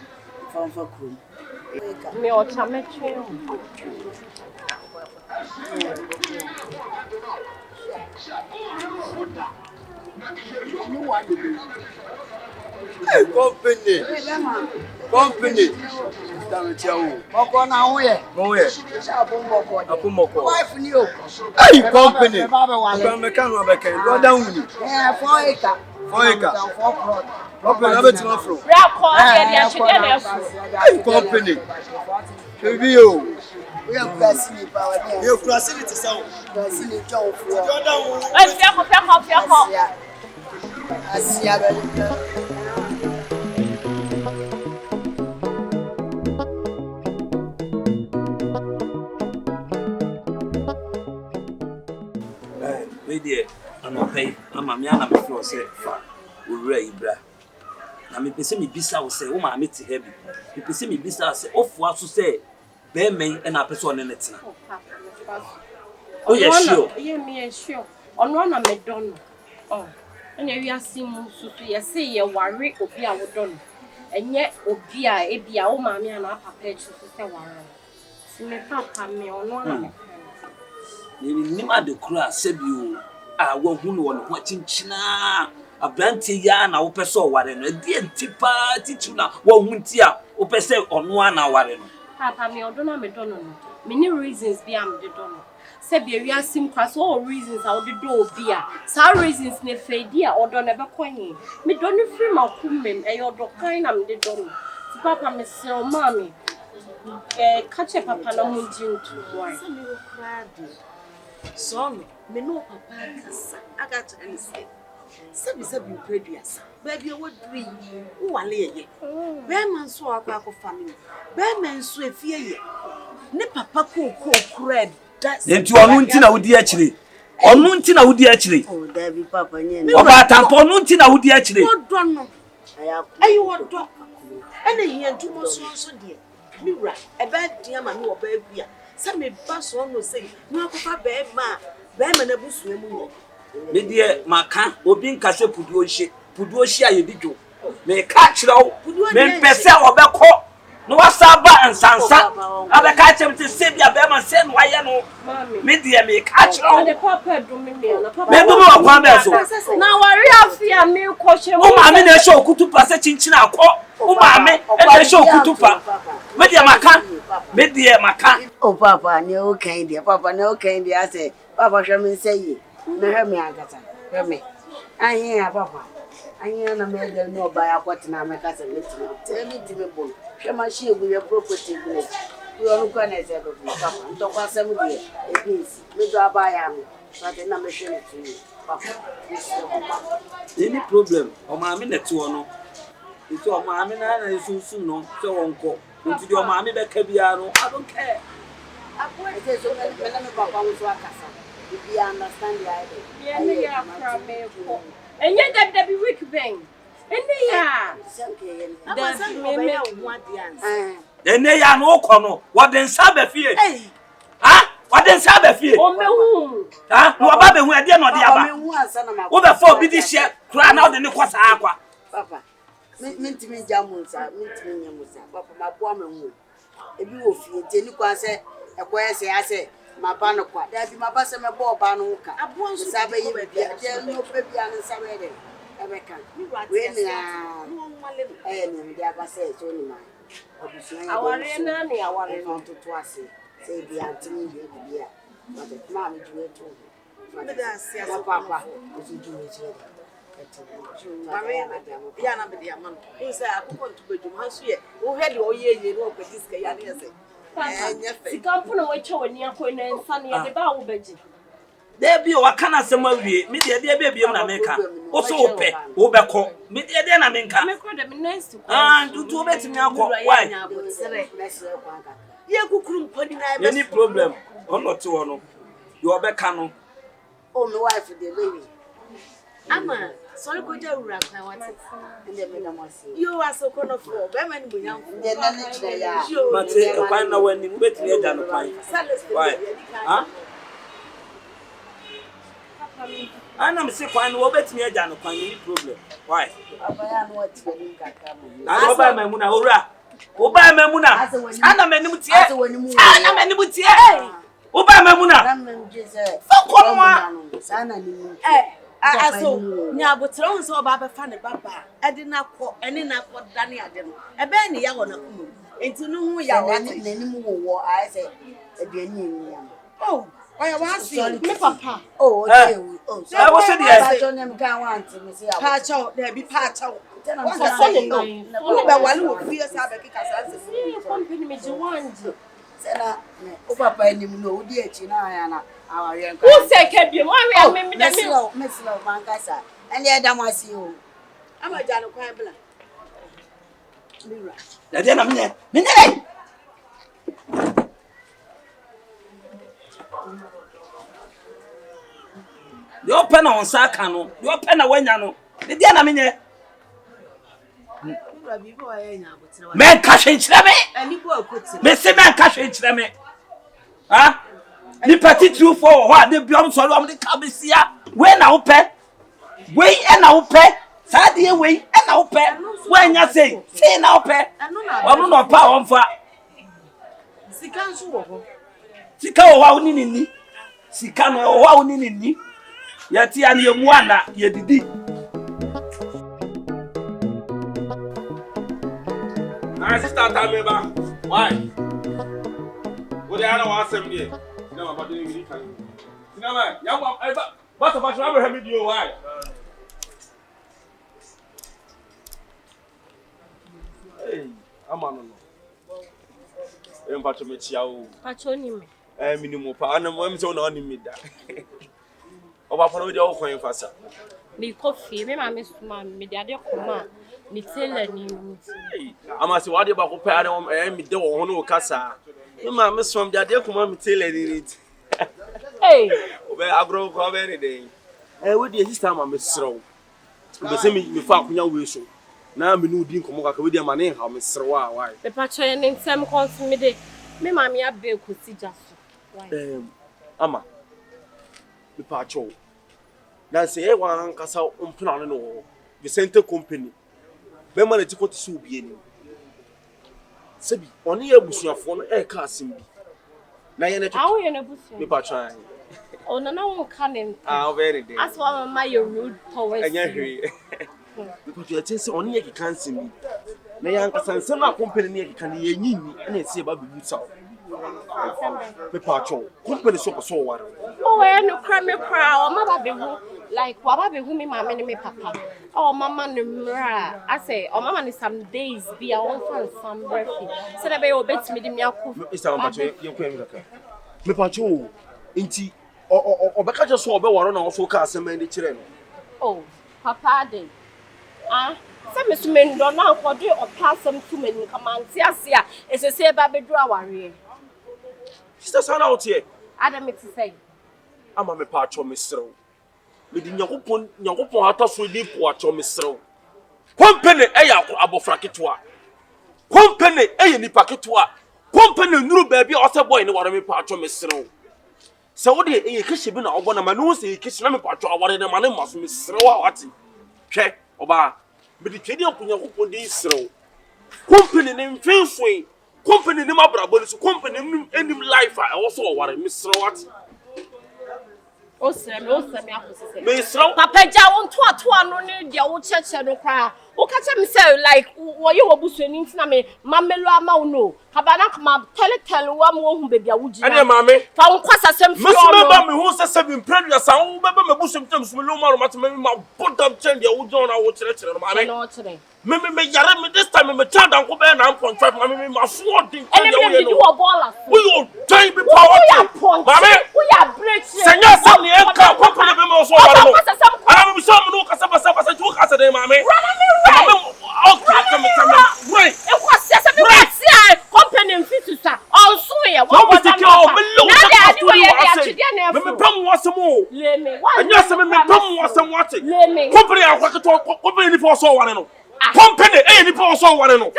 Fa krum. Me o chame twe. Hey, company. Damn you. Moko na ho ye. Go here. Apumoko. Wife ni o. Hey, company. Come back. Go down with you. 4 acre. 4 acre. 4 plot. Open a bit more from. Ra ko dia chide na fu. Hey, company. Review. We are passing power there. You facility sound. Passing job for. Go down. Fiako. Asia be. Media, I'm okay. I'm a man, I'm a floor set for Ibra. Na me pese me bisa wo say wo ma me te heavy. Me pese me bisa say ofu aso say be men e na pese one netina. Oh yeah sure. Yeah me sure. Ono na me don. Oh. Na wi asimu susu ye say ye ware obi a wo don. Enye obi a e bia wo ma me na papa echu say ware. Si me papa me ono na me. Ni ma de kura sebi o a wo hu no wo ho chinchina. Abranti ya na wo pese o ware no e ntipa titu na wo hu nti a wo pese ono na ware no. Papa me odo na me don no. Many reasons be am de don. Se be wi asim kwaso all reasons I would do obi a. Sa reasons ne fedi a odo na be kwanyi. Me don free ma kumem e odo kan na me de don. Ti papa me se o mami. Kache papa na mu jintu boy. Se me o kradi. So no, me no papa kasa. Aga to any say. Sabi preduasa. Baby what do you wale ye? Be man so akwa family. Be man so efie ye. Ne papa ko kred. Nti onu nti na wodi akire. Onu nti na wodi akire. Oh, Davi papa nye. Oba tampo onu nti na wodi akire. Odo no. Ayi odo. Ene ye ntumo so de. Miwra, e ba dia ma me wo ba bia. Se me ba so no sei. No akofa be na busu emu. Me die maka obi nkase pudu ohie ayedidwo me ka kirawo me pese obekọ no wasaba ansansa abeka chemte sebia be ma se no aye no me die me ka kirawo The papa do me na papa me do me okwan be so na wari afia me ko hye o ma me na show kutupa se chinchina akọ o ma me e na show kutupa me die maka Oh papa ne o kan dia papa ne o kan dia say papa hwe me say ye na hwe me agata hwe me ahin ya papa ahin na me de no ba ya kwati na me ka say metina tell me me bon hwe ma shi egu ye property village we on ko na say papa nto kwa say me de ebisi me do aba ya me but na me hwe me tu papa any problem o ma me neto no itu o ma me na sunsun no so wonko nti o ma me be ka bia no I don't care I say so me papa wo so akasa if you understand the idea yeah me ko enye that be week ben ene ya Aba san ko be ya wo ade ans. ene ya no ko no wo den sa ba fie ha wo den sa ba fie o mehu ha no ba be hu ade no de aba me hu ansa na ma wo be fo bi di hye kura na wo de ne ko sa akwa papa mentimi jamunsa mentimi nyamusa papa maboa me hu ebi wo fie teni kwa se ekoye se ase maba no kwa da bi maba se me bo ba no ka Abo nso sabe yi be bia je no pe bia no sabe de ebe kan we ni no nwale ni dia ba se so ni ma obusuan aware na ni aware no to ase se bia ntimi bia but ma me juwe to papa osu juwe je ya na be dia man. O say akoko ntubedum ha so ye. Wo hwe de oyeye no opedi ska ya ne say. Sikampo na wacha wani akọ na nsa na de ba wo beji. There be o kana asem awie me de be biem na meka o so ope wo bekọ me de na menka Me kro de me next ko. ntutu obetimi akọ why Ye kukuru mponi na any problem on not to no you obeka no Oh, my wife, the baby. Ama, sorry, go to Ura, I want it. And the madam was You are so kind of four, women, we young. then But I find out when you wait near down the pine. Why? Huh? I'm sick when you wait near down the pine, problem. Why? I don't buy my muna, hurrah. Who buy my muna? And I'm a new tear. I'm a new tear. Who buy my muna? Aso nya botron so baba fa ne baba ade na kọ ene na kọ dane ade no ebe ne ya wona kumu enti no hu ya wa nanim wo I say aduani ni am oh oya wa si me papa oh okay oh so I was there so nem kan want me say pa chaw there be pa chaw wa so ne no unu be wale wo fie sa be kika sa se company me je wanji na o papa enim no odi echi na ya na aware nka who say ke bi mo we me me meslo mankasa ene edamasi o amaja no kwan bla mira da dia na me you open on saka no you open na wanya no da dia na me mira bi bo ya nya botira men ka hwenkyere me ani bo akoti me se men ka hwenkyere me ha ni party 2 4 ho ade biom so lo de ka besia we na wo pe we e na wo pe sa de we e na wo pe we nya sei na wo pe wo no pa wo mfa sika nso wo ho sika wo ha oni ni sika no wo ha oni ni ya ti an ye mu ana ye didi na sister ta me ba why wo dey ana wa asem dey na ma ba dey ni kan na ma ya ba to ba so Abraham video why hey amano no em ba to me chia o pacho ni me minimum pa ana mo em so na oni me da o ba fo no dey o kwan fasa me coffee me ma me suma me de ade koma ni tele ni wuti ama se wade ba ko pa ana me de wo ho no kasa me ma me so de ade koma me tele ni hey o be agro ko be ni dey we dey sister ma me srew be se me fa akunya we so na me no di nkomo kaka we dey ma ne ha me srew a why me pacho ni ntem consume de me ma me abe ko si jaso why ama me pacho na se e wan kasa umpuna no Vicente company be ma na ti ko ti su bi eni sebi oni abusuafo no e ka asim bi na ye na ti awo ye na busu me pacho an o na na won ka nem very day as wa mama your rude towards anya hwe me pacho ti se oni ye ki kan asim bi na yan kasa nsem na company ne ye ki kan ye nyinyi na ese ba bi busa me pacho company so ko so war oh we no kra me kra o ma ba be hu like wa ba be hu me mama ne me papa oh mama no mra I say oh mama ni some days be I want fan some breakfast so that be o bet me di me akọ Mr. Pacho ye ko em kaka me pacho nti o be ka je so o be waro na o so ka asem ndi kire no oh papa de se me so me ndo na akọde o pasam tu me ni kamanti ase a esese ba be dura ware sister sana out here adam it say ama me pacho me srew me di nyakopon ata so di po acho me srew company e ya abofra ketwa company e ye nipa ketwa company nuru ba bi o se boy ni ware me pacho me srew se wo de e ye kihye bi na obo na ma no se ye kihye na me pacho aware na ma ne maso me srew a wati hwe oba me di twedi nyakopon di srew company ne mfenfoi company ni mabrabo ni so company enim life a wo so ware me srew wati o se me akosese me srew papa ja won to no ne dia wo cheche no kra o ka che me say like wo ye wo busuani ntina me mamelo ama wo no haba na kuma tele wa mo hu be dia wo gina ade mame fa won kwasa sem fi me o ba me hu se 7 previous an wo be me busum tem so lo maro mat me ma bodam chen dia wo jona wo kire kire no mame no chere me yare me this time me child an ko be 9.5 me ma so din and me do wo baller we you try be power mame we are break senya sam ni en ka ko be me so waro no ala me so me no kasa basa tu kasa de mame okay come right e kwase se be kwase company fit sa also here what was the call me lo me pam wasemo le me wa nipa so ware no. Company nipa so ware no.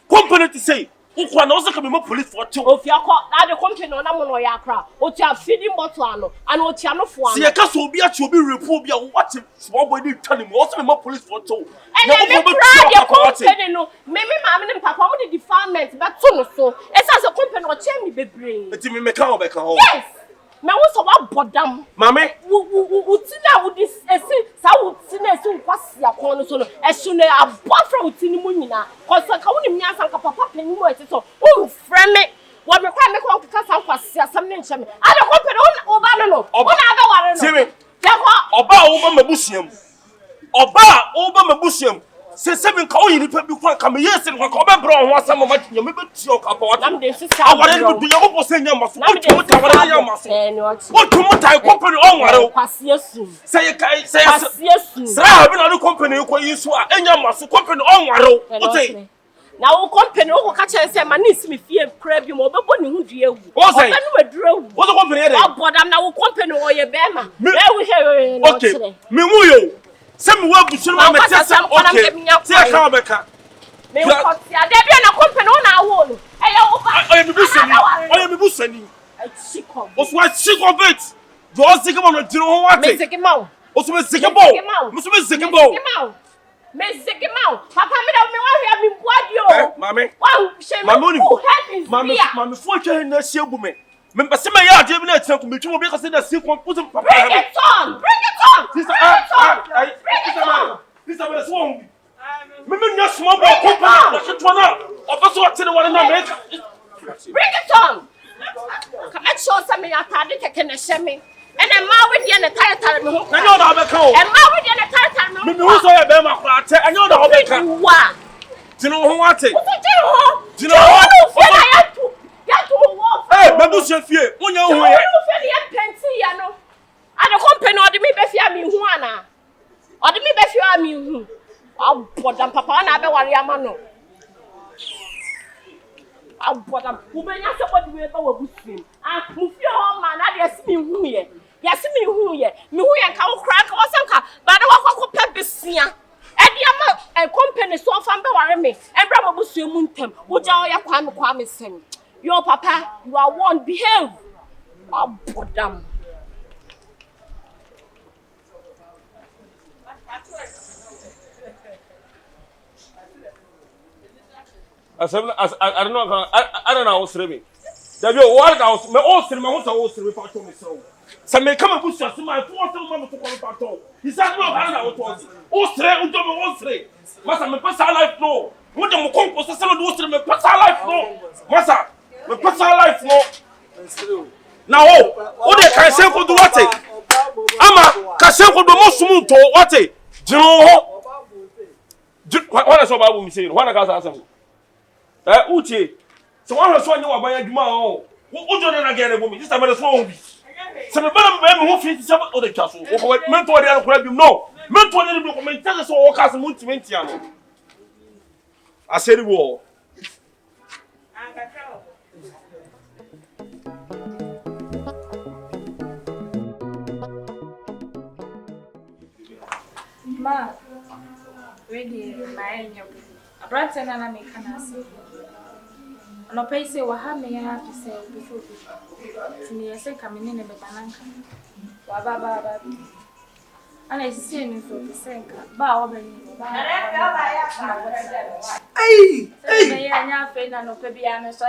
Company to say. Ukwa na ozo ka me police for two. Ofiako na the company na mo no ya kra. Oti a feeding bottle ano and oti anofo ano. See e ka so obi a obi report bi a what small boy dey tell him also me police for two. And me cry the company no. Me maame ne papa mo the defilement be to no so. Esa se company o che me bebre. Eti me ka o be ka ho. Yes. Me wo so wa bodam. Mame, utina wo dis esi sa utina esi nkwasi akon no so no. Esu ne abofra utini mu nyina. Kosa ka wo ni mia sanka papa pani mu eti so. O frame wo me kwa me ko kaka san kwasi asam ne nche me. Ade company o ba no no. O na aba ware no. Simi. Yako Oba o ba mabusiam. Oba o ba mabusiam. Se seven ka o yini pa bi kwa ka me yesi kwa ka oba bro ho asam ma nya me beti o ka pa wata. nam de sisa. Aware ni bi ya ko se nya maso. O tu ta ware nya maso. O tu mutai company on ware. Kwasi esu. Say Kwasi esu. Sra bi na the company ko yisu a enya maso company on ware. O say na wo company wo ka che se ma nisi me fie kra bi mo obebo ni hu dua wu. O say obenu madura wu. What the company there? Abodam na wo company wo ye be ma. E wu he no okay. kire. Me mu yo. Some work with you, okay. See, I can't make her. Me ko ti ade bi na company na wo no. E ye wo ba. I am busani. I chiko. What's what chiko bit? Do I think about it? Do you know what? Me zikimo. What's me zikimo? What's me zikimo? Me zikimo. Papa me da me wa hia me boadio. Mame. Wa she me. Mame, for you na see bu me. Me pese me ya ade bi na tira ko me twum bi ka se na see ko put papa. Bring it on. Sister, Sister, let's go. Me nya small boy company. What you na? Obaso what the one na make. Bring it on. Come and show some me atade keke na hye me. And a ma we dey na tire me ho. Na you na be ka o. And ma we dey na tire me ho. Me hu so ya be ma kra te. And you na be ka. Wa. Tino ho wate. Tino ho. Hey, mabusia fie. Wonya ho ye. Wo fe dey penti ya no. Ade company odi me be fia me hu ana. Odi me be fia me hu. Abodam papa na be ware ama no. Abodam ubenya se bodi we ba wabusim. Ah, mu fia ho ma na de se me hu ye. Yesi me hu ye. Me hu ye ka wo kra ka osanka. Ba de wakwa pe besia. Edi ama company so fa be ware me. Ebra mabusu mu ntem. Wo ja o ya kwa me sem. Your papa, you are one, behave. Abodam. I don't know. I don't know what's ready. There you what else? Me all three, me what's all three part of me so. So me come and push us. My fourth mama to call part of. He said no, I don't know what was. All three, all three. Masa me pass our life no. What the mo compose some do three me pass our life no. Masa me pass our life no. Now oh, they can say for do what? Ama can say for do mo sumu to what? Jino ho. What is about me saying? What I got answer. Uche. So one has one you are buying Juma. What do you again? Woman, this time I saw me. So the man who feeds some other castle. Mentor, they are crab. No, mentor, they document. Tell us all cast Muntiano. I said the war. Ma, ready, my a brother and I make an answer. No pay say what have me have to say before to me. I say coming in a bananka. Baba, and I see me for the same bow. Hey, hey, I now feel no pebiano, so I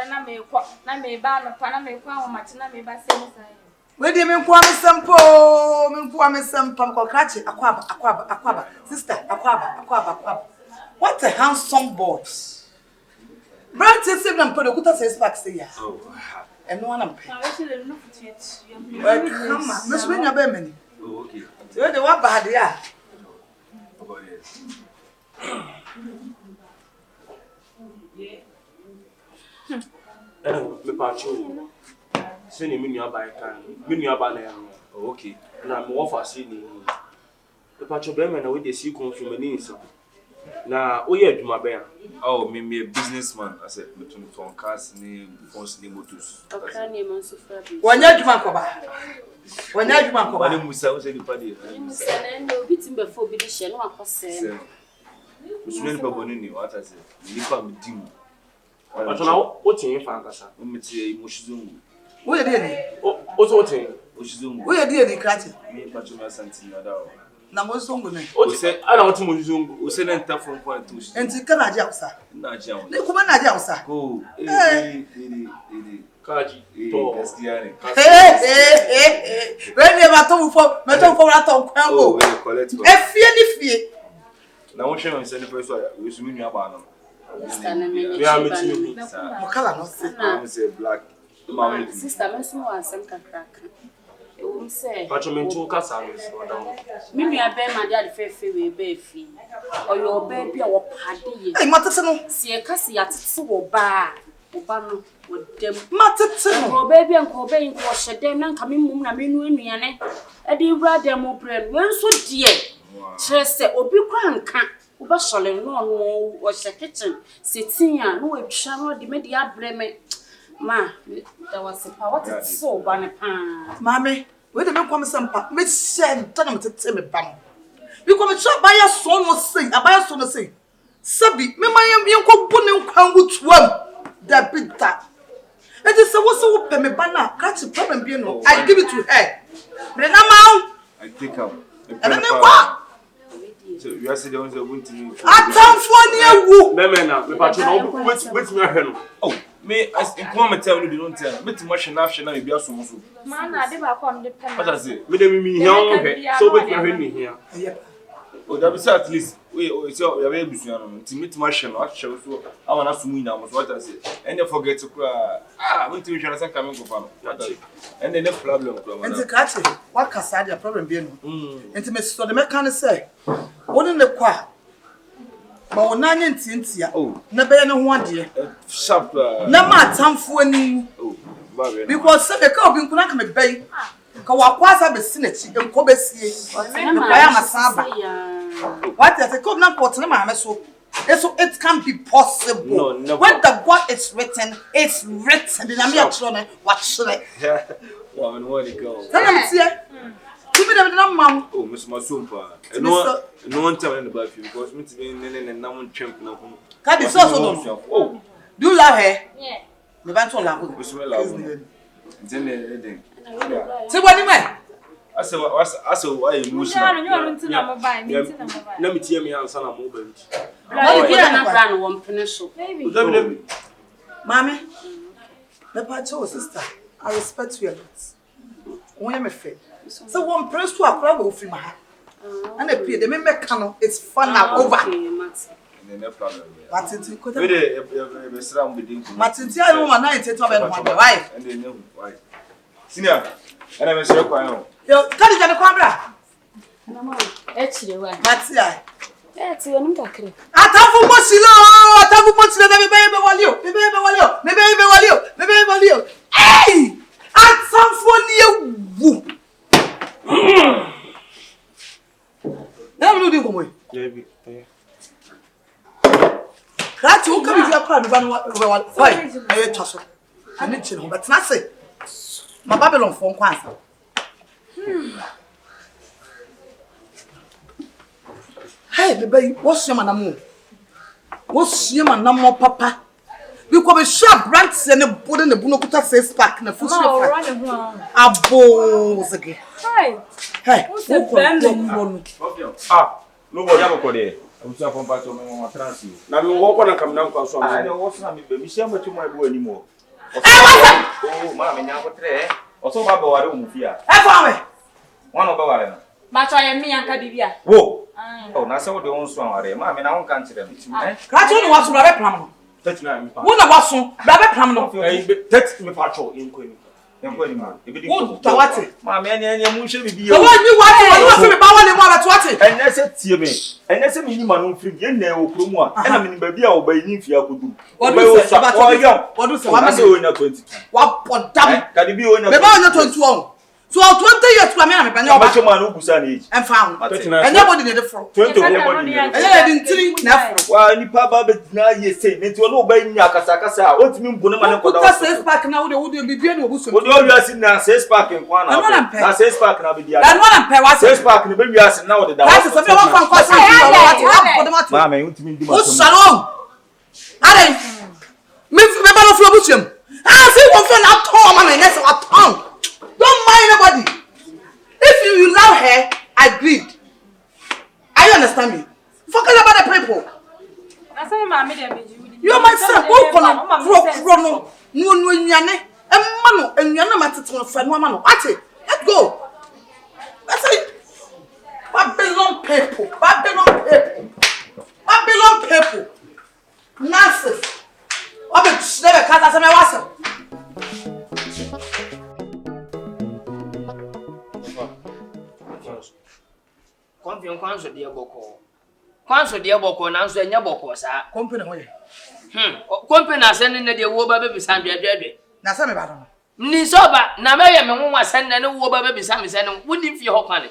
may ban upon a may qualm Martina may by saying. Where do you mean, Kwame Sampo, catch it, aquaba, sister, aquaba. What a handsome boy. Brand says, and put a good says back, say, oh, and no one am paying. Well, come on, Miss Winner Berman. Oh, okay. So the one bad, yeah. Me pacho. Send me your bike and me your banner. Okay. And I'm more for seeing. The pacho Berman away the sea CONFION. Na oye adwuma ben. Oh, me a businessman. I said between cars ni phones ni motors. Okay, ni man so frabi. Wanya adwuma ko ba. Wanya adwuma ko ba. Wani Musa o se ni padi. Musa na ndo bi timbe fo bi di hye no akose. Musulani pa boni ni what I say. Ni pa me dim. But now o tin fa nkasa. O me tie emoshizungu. Wo ye de ni? O so tin. Oshizungu. Wo ye de ni krati? Me pa chuma santi na dawo. Na mo songo ni. O se ana o tin mo zungu. O se na nta phone point to. Enti kana ji awsa. Na ji awon. Ni kuma na ji awsa. Go. Kaji. To. Gaskiya ne. When you ma to fo na to kwan Oh, go. we collect. Efie ni fie. Na wo hwe me se ni first we sumi nua ba no. Sister na me We are meeting. Mo kala no se. I say black. Ma sister me so asem kakraka. E wo se. But me ntu kasa no so down. Me nua be ma dia de fefe we be fi. Oyo ba bi a wo pade ye. Hey, matete no. Si e kase ya tete wo ba. Wo ba no wo dem. Matete no. Ko ba bi an ko ba yin ko hyedem na nka me mum na me nu anuane. E de wura dem mo brem. We nso die. Trese obi kwa nka. Wo ba sole no no wo hye kitchen. Sitin a no atwa no de me de abreme. Ma, that was a power to so ban pan. Mami, we dey make come sampa. Me send tell them to tell me bam. We come try buy a son no say, buy a son no say. Sabi, me man yen ko bu ne nkwan gutuam. Da bita. E dey say what so pe me bana, catch problem bi no. I give it to her. Me na ma. I take up. And then kwa. So you are saying there was a wintry. Atamfo ni ewu. Me na, me patcho no wait me ahwe no. Oh, me as in come tell you don't tell. Me timo hwe na ahwe na be aso so. Man, I did back on the pen. What I say? Me dey me hia on hwe. So wait me ahwe me hia. Oh, that be say at least we so we be busu no. Nti me timo hwe no ahwe so. I want to sumu na mo so what I say. And you forget to me timo hwe na san come go fa no. And then the problem go. Enti kache, what kasa dia problem bi no. Enti me so de me kan say. Woni ne kwa. Ma wona nya ntintia. Na be ne ho ade. Sharp. Na ma atamfo ani. Oh, ba because say be ka obi nkuna ka me bai. Ka wa kwasa be sinachi enko be sie. Kwa ya masaba. What is it? Come na pot na ma so. So it can be possible. No, when the God is written, it's written. The name of God, watch it. Yeah. Well, when it go. Tell them here. Give me the mom. Oh, Miss Masumpa. No one tell me about you because me to be in no one champ no. Can be so don't. Oh, do you love her? Yeah. Me want to love her. We smell love. Then. See what you mean? I say why emotional. Na me tie me ansa na mo ba nti. Like you na plan one pencil. Baby. Mommy, me pacho sister. I respect you a lot. When you me fair. So one press to a crowd of my heart. And the pay the me cano it's fun now over. No problem. But it's We the sram within. Matinti I know na into about why. And they know why. Senior, and I'm sure kwai. Yo, can you get kwabra? Actually, why? Matia. That's you kakre. Atafu mosilo na me baby walio. Hey! Atafu ni ewu. Na me do komo. Baby. Krati o kabi via kwa ba no wa. Why? Aye twaso. Ani chi no bet na se. Ma Babylon fo nkwansa. Hey, baby, what's your manamo? What's your manamo, papa? We come a sharp branch and a board in the Bunokuta says pack in a foot. Abo again. Hi. Hey, Nobody have a code. I'm so from part of my transit. Na me wo na kam na nkwa so I na. don't want to be me share much my boy anymore. Oh, mama, nya ko tre. Oso ba ba ware mu fia. One of ware na. But I am me and Cadivia. Wo. Oh, na se wo de won so ware. Mama na won kan kire me. Krati no waso brabe pram no. 39 me pa. Wo na waso brabe pram no. Eh, 30 me pa cho in ko ni. Enko ni ma. E bi Wo tawate. Mama enya mu hwe bibi So o. what you want to be ba wale mo atwate. Enya se tie me. Enya se me ni ma no firi ye na wo kromu a. E na me ni ba bi a wo ba ni fia kodu. What do you say? What do you say? I say o nya 22. What podam. Kadi bi o nya. Me ba nya 21. So 20 years to me am be How much man who busa age? and found. 39. And nobody need for. 20 And I didn't think na for. Wa ni pa ba betina ye say nti ono ba nya kasa o timi mbu ne mane koda. Put 6 pack na wo de bibia na obuso. O de o wiase na 6 pack nkwa na. Na 6 pack na be dia. Dan one am pay wa 6 pack ne be wiase na o de da. That is something one fan kwase. Ma me ntimi ndi O shalom. Are me ba no flo busiam. Ah say confirm na ton man na say wa ton. Don't mind nobody. If you love her, agreed. Are you understand me? Forget about the people. You are my son. Who can no nyane. Emma no matete fa no ama no. Ate. Let's go. That's it. Babylon people. Nonsense. Obe never kasa se me wasa. Konfion kwanso de boko. Kwanso de boko na nso enya boko sa. Company ho ye. Company asen ne de wo ba be bisa dwedwedwe. Na se me ba no. Ni soba na me ye me nwa asen ne wo ba be bisa me se ne wudi fie ho kwane.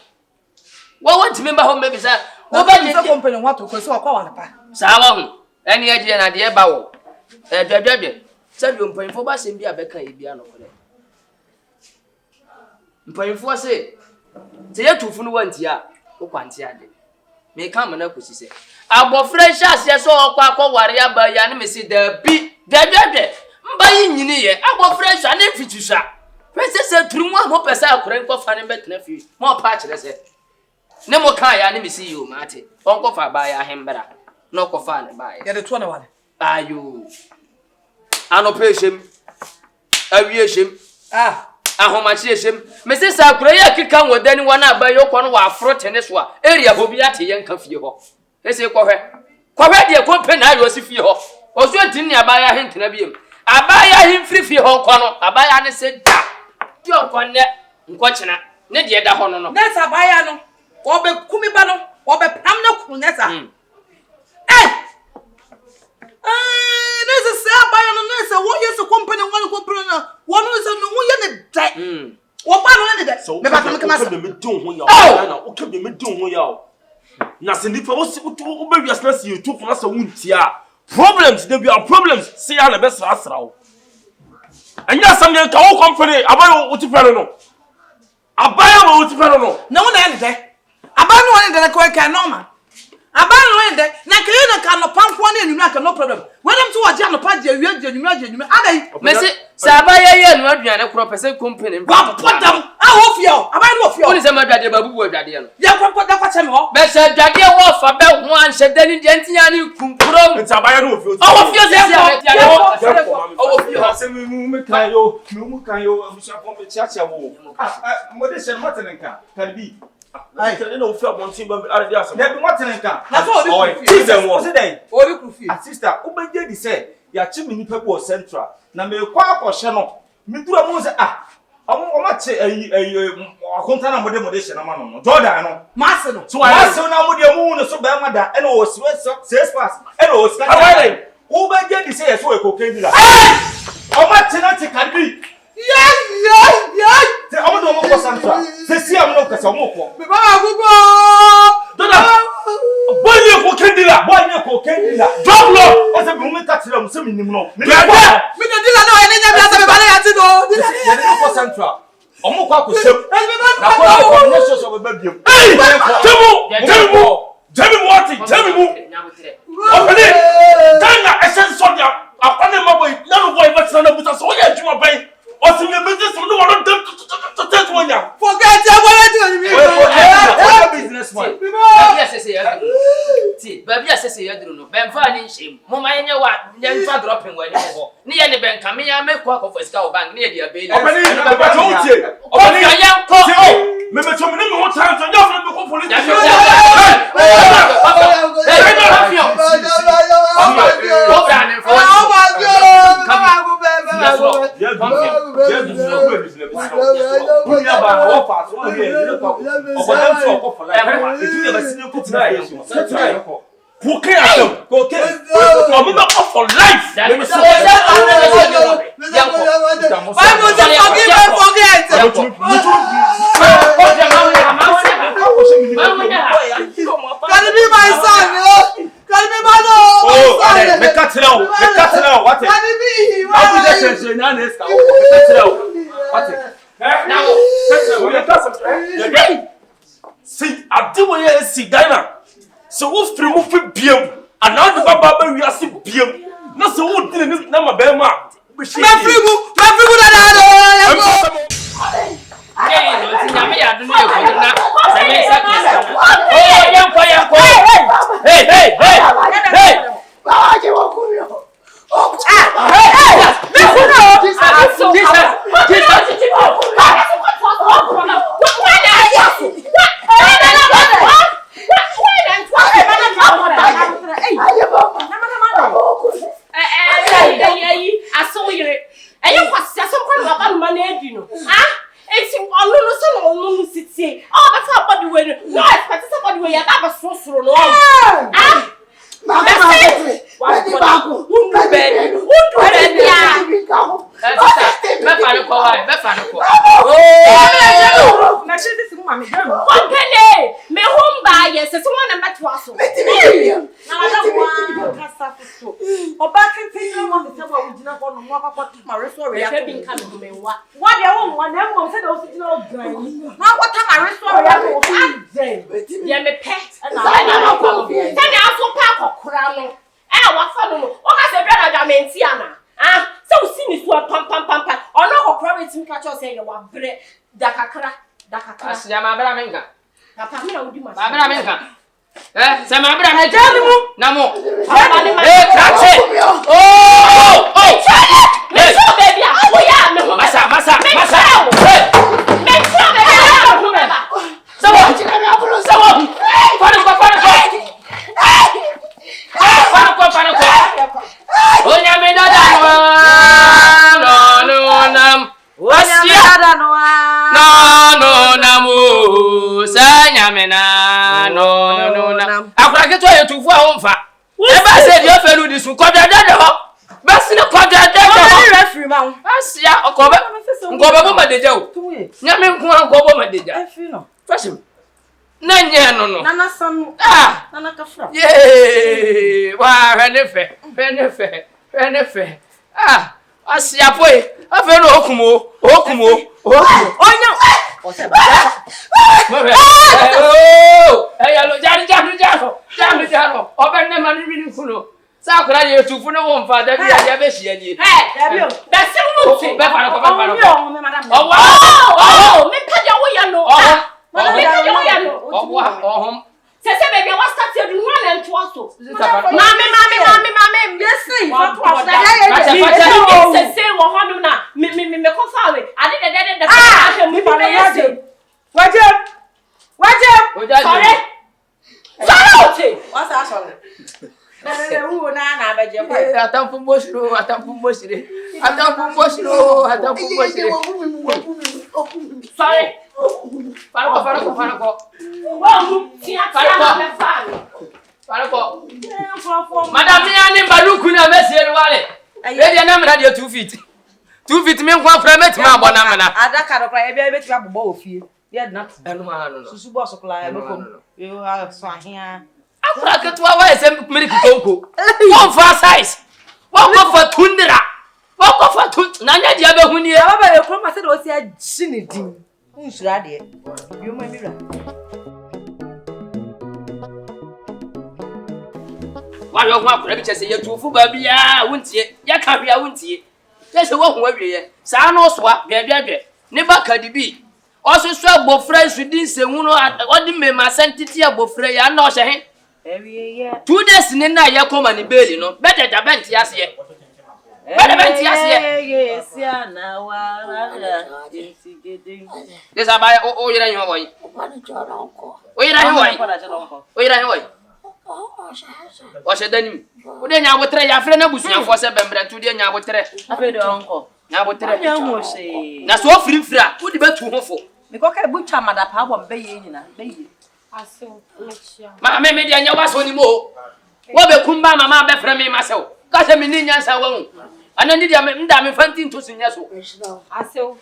Wo want me ba ho me bisa. Wo ba je company ho to ko se okwa wale pa. Sa wa hu. Eni eje na de ba wo. Dwedwedwe. Se bi mpanfo ba sem bi abeka ye bia no kole. Mpanfo se te ye tufu no wantia. Ukwanti ade me ka mana kusi se abofre hya so okwa ware aba ya ne me si da bi dwedwedwe mba yi nyini ye abofre hya ne fitusha pese se turumu a mo pese akore nkofa ne betena fi mo pa kire se ne mo ka ya ne me si yo mate onkofa ba ya hembra no okofa ne ba Ya de to na wale ayo anopeshem awieshem ahomachi eshem mesi sa akure ya kika nwodani wana abaye okwo no wa afro tennis wa area ho bi ate ye nka fie ho ese kohwe de company ayo si fie ho oso tin ni abaya hentena biem abaya hin free fie ho nkwa no abaya ne se da ti okwanne nkochena ne de da ho no nesa abaya no wo be kumi ba no wo be pam na kunu nesa nesa se abaya no nesa wo yes company na wo no se no wo ye ne dai wo ba no ne dai me ba kam kama me dun ho ya na o ke me dun ho ya na se nipa wo be wiase na se YouTube na se wuntia problems there be problems see ya na be sra wo anya sam ye ka wo company abaya wo ti fere no abaya wo ti fere no na wo na ne dai abaya no ne dai ko ka normal abaya no ne dai na ke na ka no panko na enum aka no problem when am to waje no pa je awie adai mesi sa abaya ye no aduane kro pese company ba podam a wo fio abaya no fio oni se ma dwade babu adwade no ya kwa kwa che me ho be se dwade wo fa be ho anhye dani de ntinya ni kunkurom nti abaya no fio wo fio se ya wo fio se mu kan yo abusa ko me chiacha wo mo de se matenenka kalbi ai tell no fio bon tin ba ara dia so na bi matenenka na so odi season wo se den odi kufi sister ubeje di se ya chi mi nipa bo central na me kwa akọhye no mi dura mo se o ma che akonta na mo de hye na ma no Jordan no masse no so na mo de mu no so ba ma da e no o si six pass e no o si ka ubeje di se ye so e kokendi la o ma che na che kadbi yeah te o mo ko central se si am no ka se o mo ko me ba gugo Jordan boy ne ko kendila doblo o se bi mu ka tira mu se mi nim no me de dila na ene nya bia se me ba na yati no ya de ko central o mo kwa ko sem na ko ne so be babiem temu o pele tanga essence dia akwane maboy na no boy ba tira na buta so ya juma bai o se me business no won dem to wonya forget ya what you business man baby asese ya duru no ben fa ni nhyem mo ma yenye wa nfa dropping wa ni ho ni ye ne ben ka me ya me kwa ko fiscal o bank ni ye dia be obani ba to utie obani ya ko me to me no time so ya me ko police Cocaine for life. now. What it? I'll be there to now next. What it? Now, see, I do what you see, Dinah. So what's removing beam? And now the Baba we are see beam. Not so what didn't know my bear mark. Madam, me baruku na mesiel wale. Ready na me radio 2 feet. 2 feet me nkwa private ma bona mana. Adaka do kra e bia beti abobọ ofie. Ye na. Enu ma no. Susu bo so kla e bekom. Yo ha so ahia. Akura ketwa wa ese milk konko. One for size. One for tundra. One for tund. Na nya dia be huni e. Baba e kro ma se do o si agyi ne din. Unsura de. Yo ma mira. Wa yo ho akura bi chese ye tufu ba bia wuntie. Ya ka bia wuntie. Chese wo ho awie. Sa no so a bia. Ne ba kadi bi. Osusu agbofra sudi senwu no odi mema sentiti agbofra ya na o hye he. Ewie 2 days ni na ya komani beli no. Bete ja benti ase ye. Benti ase ye. Yes ya na wa. This abaya o yira hin wo yi. O yira hin wo yi. O yira hin wo yi. O she danim. O de nya abotre ya fre na busuafo se bembre tu de nya abotre. Afi de onko. Nya abotre. Nya ho se. Na so frifra, wo de betu ho fo. Me ko ka butcha madapa bo mbe ye nyina. Be ye. Aso, lechia. Ma me de nya waso ni mo. Wo be kumba mama be frɛ me masew. Ka se me ni nyansa wa hu. Anani dia me nda me fanti nto sunya so. Aso.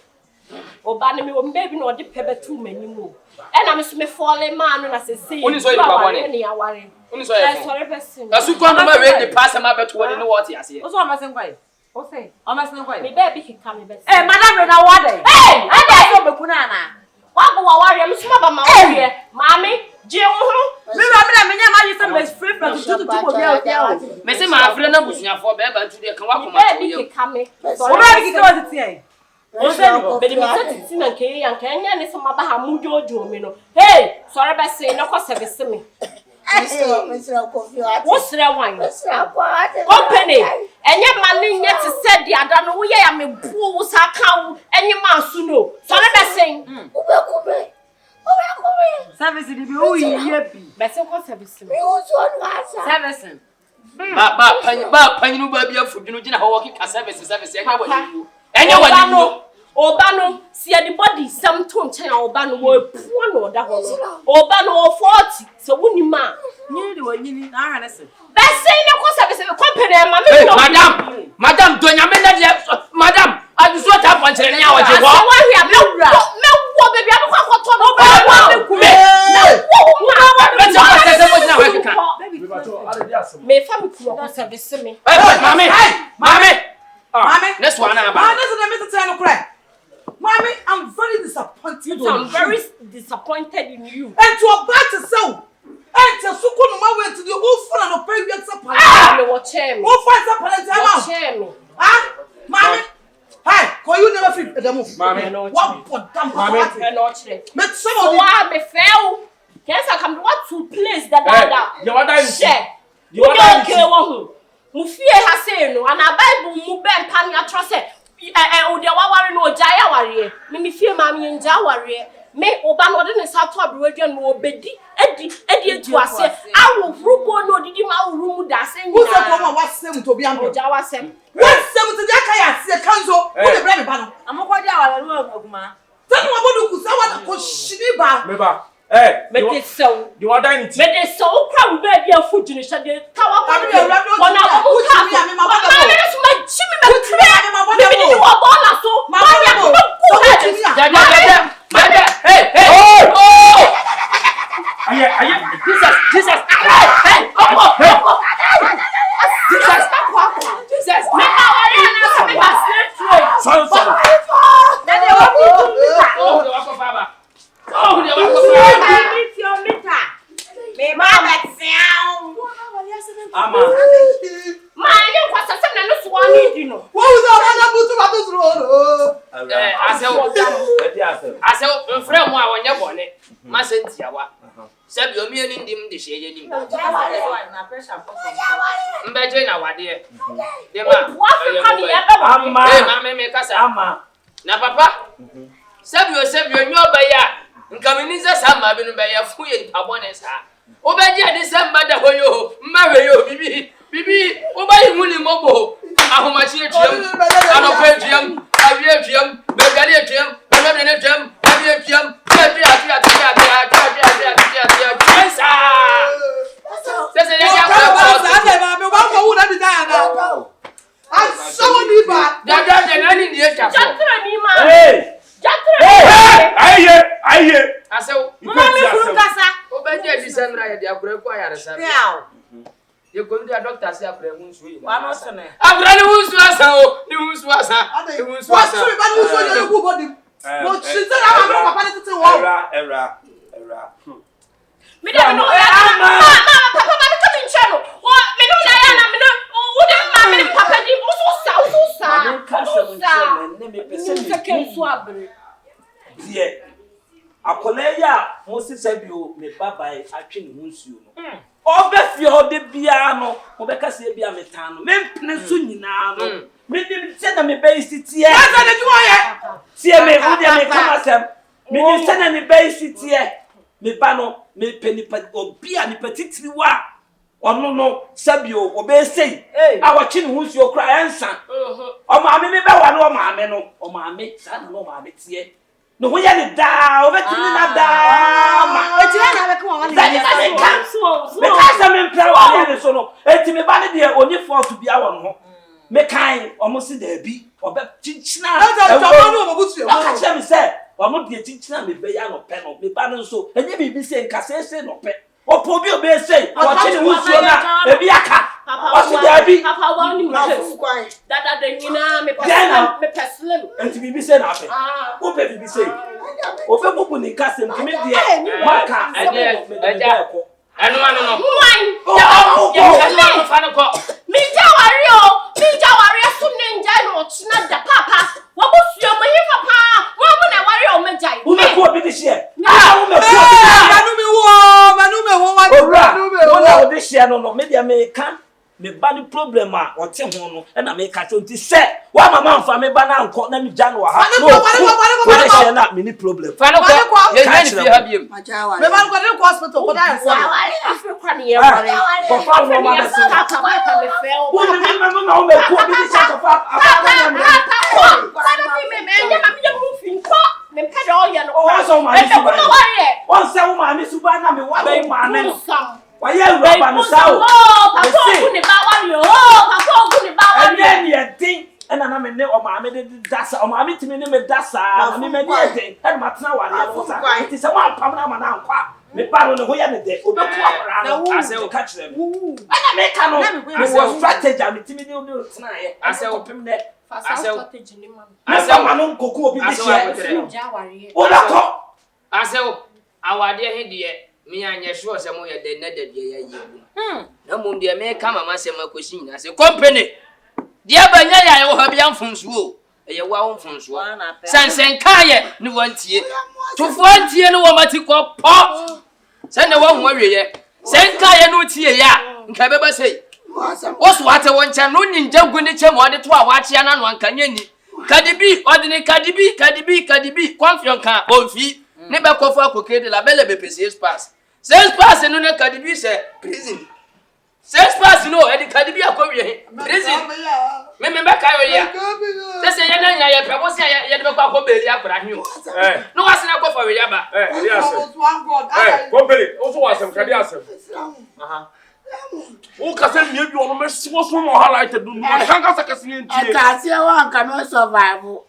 Oba ne me wo mbe bi na odi pe betu manimo. E na me so me fole ma no na sese. Oni so yi pa bone. Uni so ya. Sorry person. Asu kwa no ma we the pass ma beto woni no what ase. O so o masen kwai. O say, o masen kwai. Me baby kika me best. Madam na wade. Hey, I dey so beku na na. Wa go wa ware me suma ba ma ware. Mami, je wo ho. Me na menya ma yi some best free from to go there. Me say ma afre na busuafo be ba ntu de kan wa ko ma to baby ye. kika me. O ba ki ko ti tie. O say baby me say ti na ke yan kan nya ne sama ba ha mu jojo me no. Hey, sorry be say no ko service me. Mr. CONFION. What's the one? Company. Company. And your money yet to said the other way. I mean, pools are cow and your man soon. So let us sing. Service di bi o yi bi. Best of service. Service. Ba panyu ba bia fudunu gina ho work ka service enya wani. Enya wani. Obano, see the body, some tone China Obano were poor no that was Obano 40. So when you man, Ni do ni na hanese. Best say no service of company, Madam, do you mean Madam, I just what happened to now what you want? No, baby, I'm me family service me. Mommy, this one about. Mommy, I'm very disappointed. I'm very disappointed in you. And to about to sell. And to suku no ma way to the whole fun and pay you some parent. Me watch him. Who find some parent Watch him. Mommy. Hey, call you never fit the move. Mommy, what for damn Mommy, me some so of why me fail? Yes, I come what to place the dada. You want that? Share. You okay one. Mu fie ha say no, and a Bible mu ben pan ya trust say o de wa ware no jaya ware. Me fie ma me nja ware. Me oba no de ne sa to abrodwa no obedi edi etu ase awo frubo no didi ma wuru mu da se nyina. Who say come what say to be am? Oja wa sem. What say to the kaya se kanzo? Who dey bring me ba no? Amoko dia wala lu aguma. Tell me what do ku say what ko shini ba. Me ba. Hey, me dey so. You want that? Me dey so kwa we be dia food ni sha dey kawa kwa. Abi e rado. Bona ko ka. Me ma ba da. Ma me so ma chimi me kre. Me dey wo bona so. Ma ya ko ku ha. Hey! Oh! Aye. Jesus! Jesus! Me na wari na so me ba straight through. Son. Na dey wo mi Oh, the wako baba. meet your meter. Me ma bet sound. Ama. Ma you kwasa se na no so ani di no. What was that na butu ba to throw? Ase mfrɛ mu a wɔnyɛ bɔne ma sentia wa sɛ bi omi ani ndim de hye yɛ nim mbɛgye na wade de ma Ama. ma me kasa Ama. na papa sɛ bi onyo bɛya nka meni sɛ sa ma bi no bɛya fu yɛ nipa bɔne sa obɛgye de sɛ mbada hɔ yo mma yo bibi obayi mu ni mobo ahomachi etuam anopa etuam awie etuam bebia etuam bebia etuam awie etuam pensa sese ya ma me wa ko wu na di na na aso ni ba da nani ni echa Jatra ni ma. Hey! Jatra. Aye. asew Mama me furu kasa. obɛgye di sɛ mra yɛ de akora ku ayare sa Now. ye ko ndi doctor se akora mu nsu yi Wa no so ne. akora ni hunsu asa o ni hunsu asa ni hunsu what asa so ba ni so ye ku body no she say na ma papa ni tete wo Era. Me dey no ya. Ma papa ma no come in channel. Me no ya na me no wo dey ma me papa di wo so sa. Ne me pese Se ke so abre. die akoleya mo sisa bi o me babae atwe ne hunsuo no obefie hode bia no mo beka se bia metan no mempene so nyina no me dim se na me be sitie asa na ju oye tie me wo dia me kama sem me dim se na me be sitie me ba no me penipa obia ni patitiriwa ono no sabio obe sei awatwe ne hunsuo kra ensa o maame me be wa no o maame sa na no maame tie no ho ya ni da obetimi na da ma Etira na be ko won da ni ka so me ka sa me mpra wa ni so no etimi ba ni de oni force bia won ho me kan omo si da bi obe chinchina asa to no mo butu e ka che me se omo de chinchina me be ya no pe no me ba no so enye bibi se nka se no pe Opo bi obe say, what you wusu na ebi aka. What you dey bi? Papa wa ni me. Dada de nyina me peslim. Enti bibi say na afa. Wo pe bibi say. O fe bubu ni kasem kimi de maka eje ko. Anu anu no. Why? Ya fa no ko. Mi jawari sunne nja no china da papa. Wo busuo mo hi papa. Wo mo na wari o mejai. Wo me ko bi di share. Wo me ko manu me wo na o di share no me dia me kan me ba ni problem a o te ho no e na me ka cho nti se wa mama mfa me ba na anko na me gya no ha no wo share na me ni problem fa no ko ye ni fi ha biem me ba ko ni hospital ko da sa Africa ni e wari ko fa no ma na se papa me feel wo me mama o me ko bi di share ko fa papa me mu fin ko me pe do ye no so ma ni suba won se wo ma mi suba na me wa be ma me no why you rubber no sao papa ogu ni ba wari papa ogu ni ba wari and then thing and na me ne o ma me de dasa o ma me timi ne me dasa me me dey dey and matna wari no sa it is a one pam na ma na nkwa me pa no ho ya ne de obeku akora no ase o catch them and me ka no me was strategy me timi ne o tena ye ase o pim ne ase strategy ni man ase ma no nkoko obi bi share jawari o da ko ase o awade he de me anya sure se mo ye de na de ye ye na mo de me ka mama se makoshi nyina se company de abanya ya wo ha bia mfunsuo eye wa wo mfunsuo sansen kaye ni wantie tofo antie ni wo mati ko po se ne wo ho awie sen kaye no tie ya nka beba sei wo so ate won cha no nyinja gu ni che mo de to a wa chia na no anka nyani kadibi odini kadibi CONFION ka bonfi ne be ko fa kokede la bele be PCS pass 6 pass no ne kadibi se prison 6 pass no e di kadibi akowie prison me be ka yo ya se ye na nya ye pe bo se ye de be kwa ko beli akora hwe no wase na ko fa we ya ba yes company also wasem kadi asem aha o ka se mi bi ono me so so no highlight do no kan ka sa kase ntie ka se wa nka no survive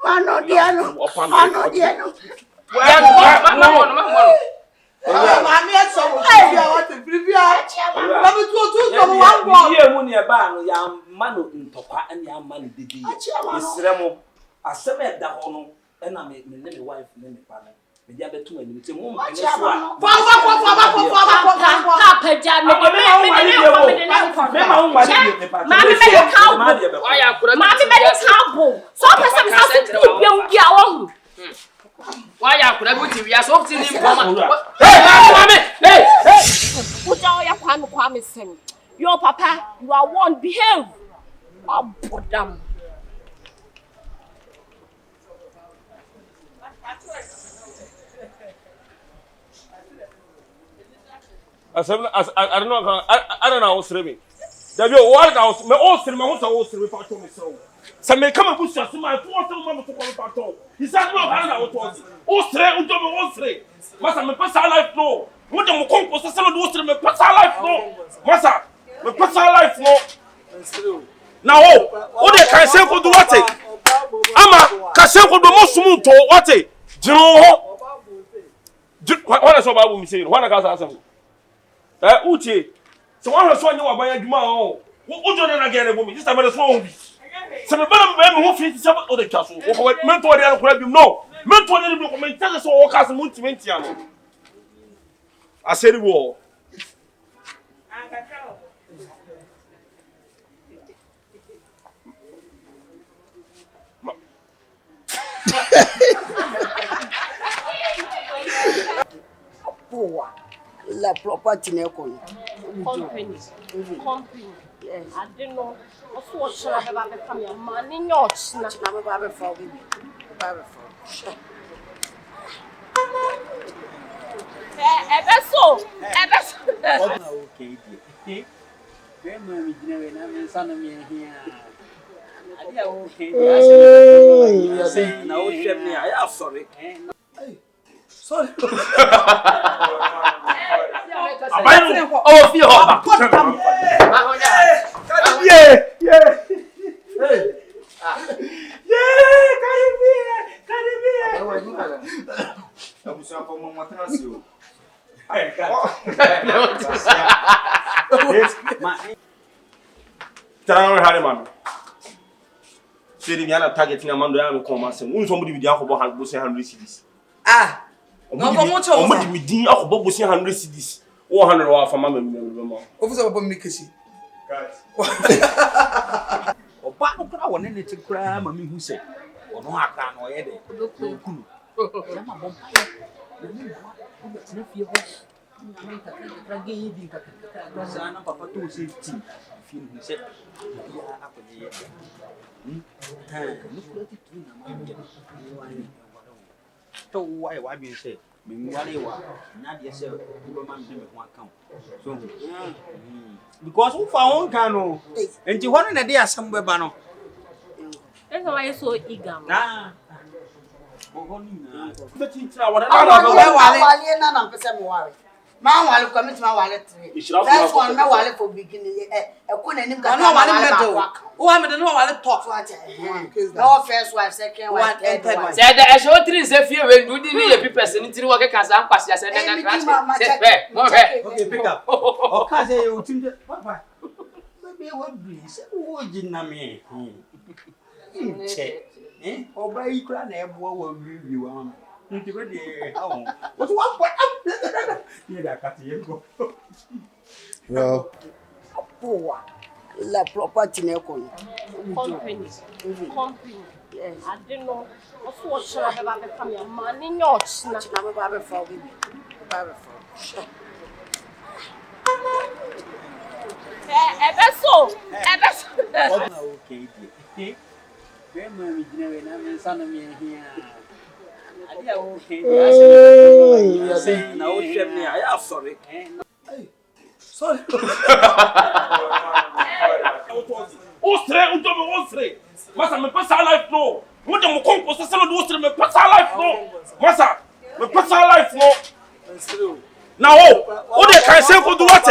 mano diano Mami e so mo bia what previa mami tu mo wan go ye mu ne ba no ya mano ntokwa ene ya mano didi esre mo aseme da ho no ena me wife me pa no me dia betu ani nti mo ene so a ka peja me ma unwa ni pa mami me ka wa ya kura mami me ka bo so person me say ku bia wo hu wa ya kura buti wi aso ti ni mpoma hey mami hey uja ya kwa me sem your papa you are one behave abodam I don't know what's streaming. There you what else? Me all stream, me all stream for to me so. So me come and push us my force mama to come back to. He said no, I don't know what was. All stream, you do me all stream. Masa me pass our life no. What dem come ko se do stream me pass our life no. Masa, me pass our life no. Now oh, they can say for do what? Ama ka say for do mo sumu to what? Jiro ho. What is about me saying? What ka say? Uche. So one was one you are buying Juma. What do you again? This time I was wrong. So the better who feeds some of the castle. What meant to the grab you know. Meant to the document tell us all cast multimentiano. I said the war. La property ne kon. company. Yes. I didn't know. Also, what should I have a family? Money, no, Na me ba be fa bi. Ba be fa. Ebeso. Okay, dear. When we dinner, and son of me here. I okay. Saying, no, I am sorry. sorry Oh, feel hot. Yeah. Abusa for mama tena si o. Tara hare man. Say the yana targeting a man do am come and say, "Who somebody with the alcohol hand go say 100 cedis." Ah. No for much o. Somebody with the alcohol go say 100 cedis. 100 wa for mama me. Officer baba me kesi. Guys. Oba no kra wona ne te kra ma me hu se. Ono aka no ye de. Kunu. Ya ma bom pa. Ne fie ho. Na ka ge yi di ka sa na papa to se ti. Fie hu se. Ya akode ye. Ha, no kra ti tu na ma ye. To why be say me ngwale wa na de se wo ma me ho account. So because who found Kano and you want to do some bano. That's why you're so eager. Nah. Man wale commit my wallet 3. That's one my wallet for beginning. I couldn't even get who am the no wallet talk. No first wife, second wife, third wife. Said I show 3 say fear when do the people send it to work as I'm pass ya said that. Okay, pick up. O ka say you think papa. Maybe what be say wo gina me. Che. Oba yi kra na ebo wo wi wa. Nti we dey how. What one point up. You da kat ye go. No. Poor. La property ne kon. Company. Yes. I don't know. What's what should I have become your man in your chin? I'm about for baby. Okay, dear. Grandma, we didn't son of me here. I okay. Saying, no, I am sorry. Sorry. Ostre. Massa, me passa life no. What the mo posso ser do ostre me passa life no. Massa, me passa life no. Now, o de kan se ko do what?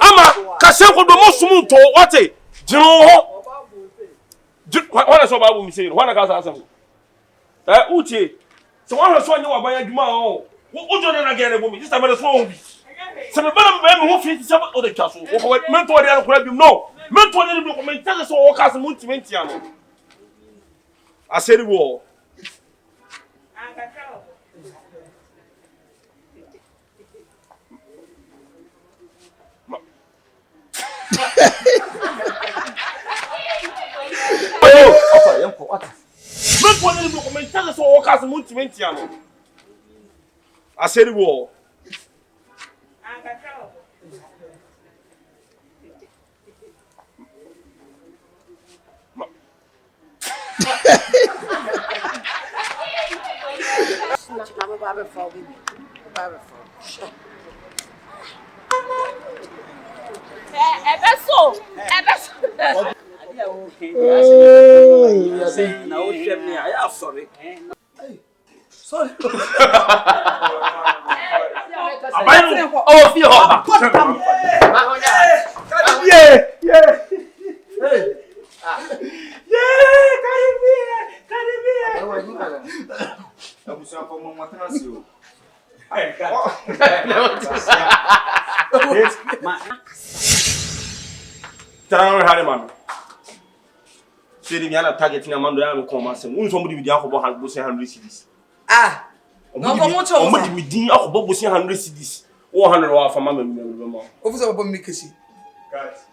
Ama, ka se ko do mo sumu to what? Jino ho. What so babu mi say? What na ka sa uche. So what so anya wa ban adwuma o. O jo na ga na bo mi. This time na so o bi. Se me bana me ho fi se o de twa so. O mento de an kora bi no. Mento de bi ko me tell so o ka se muntimenti ano. Aseri wo. Mento de bi ko me tell so o ka se muntimenti ano. Aseri wo. I'm about for baby. Okay, saying, no, I am sorry. Sorry. Oh, feel hot. Tara hare man. Say the yana targeting a man do am come and say, "Who somebody with the alcohol hand go say 100 cedis." Ah. No for much o. Somebody with the alcohol go say 100 cedis. 100 wa for mama me. Officer baba me kesi. Guys.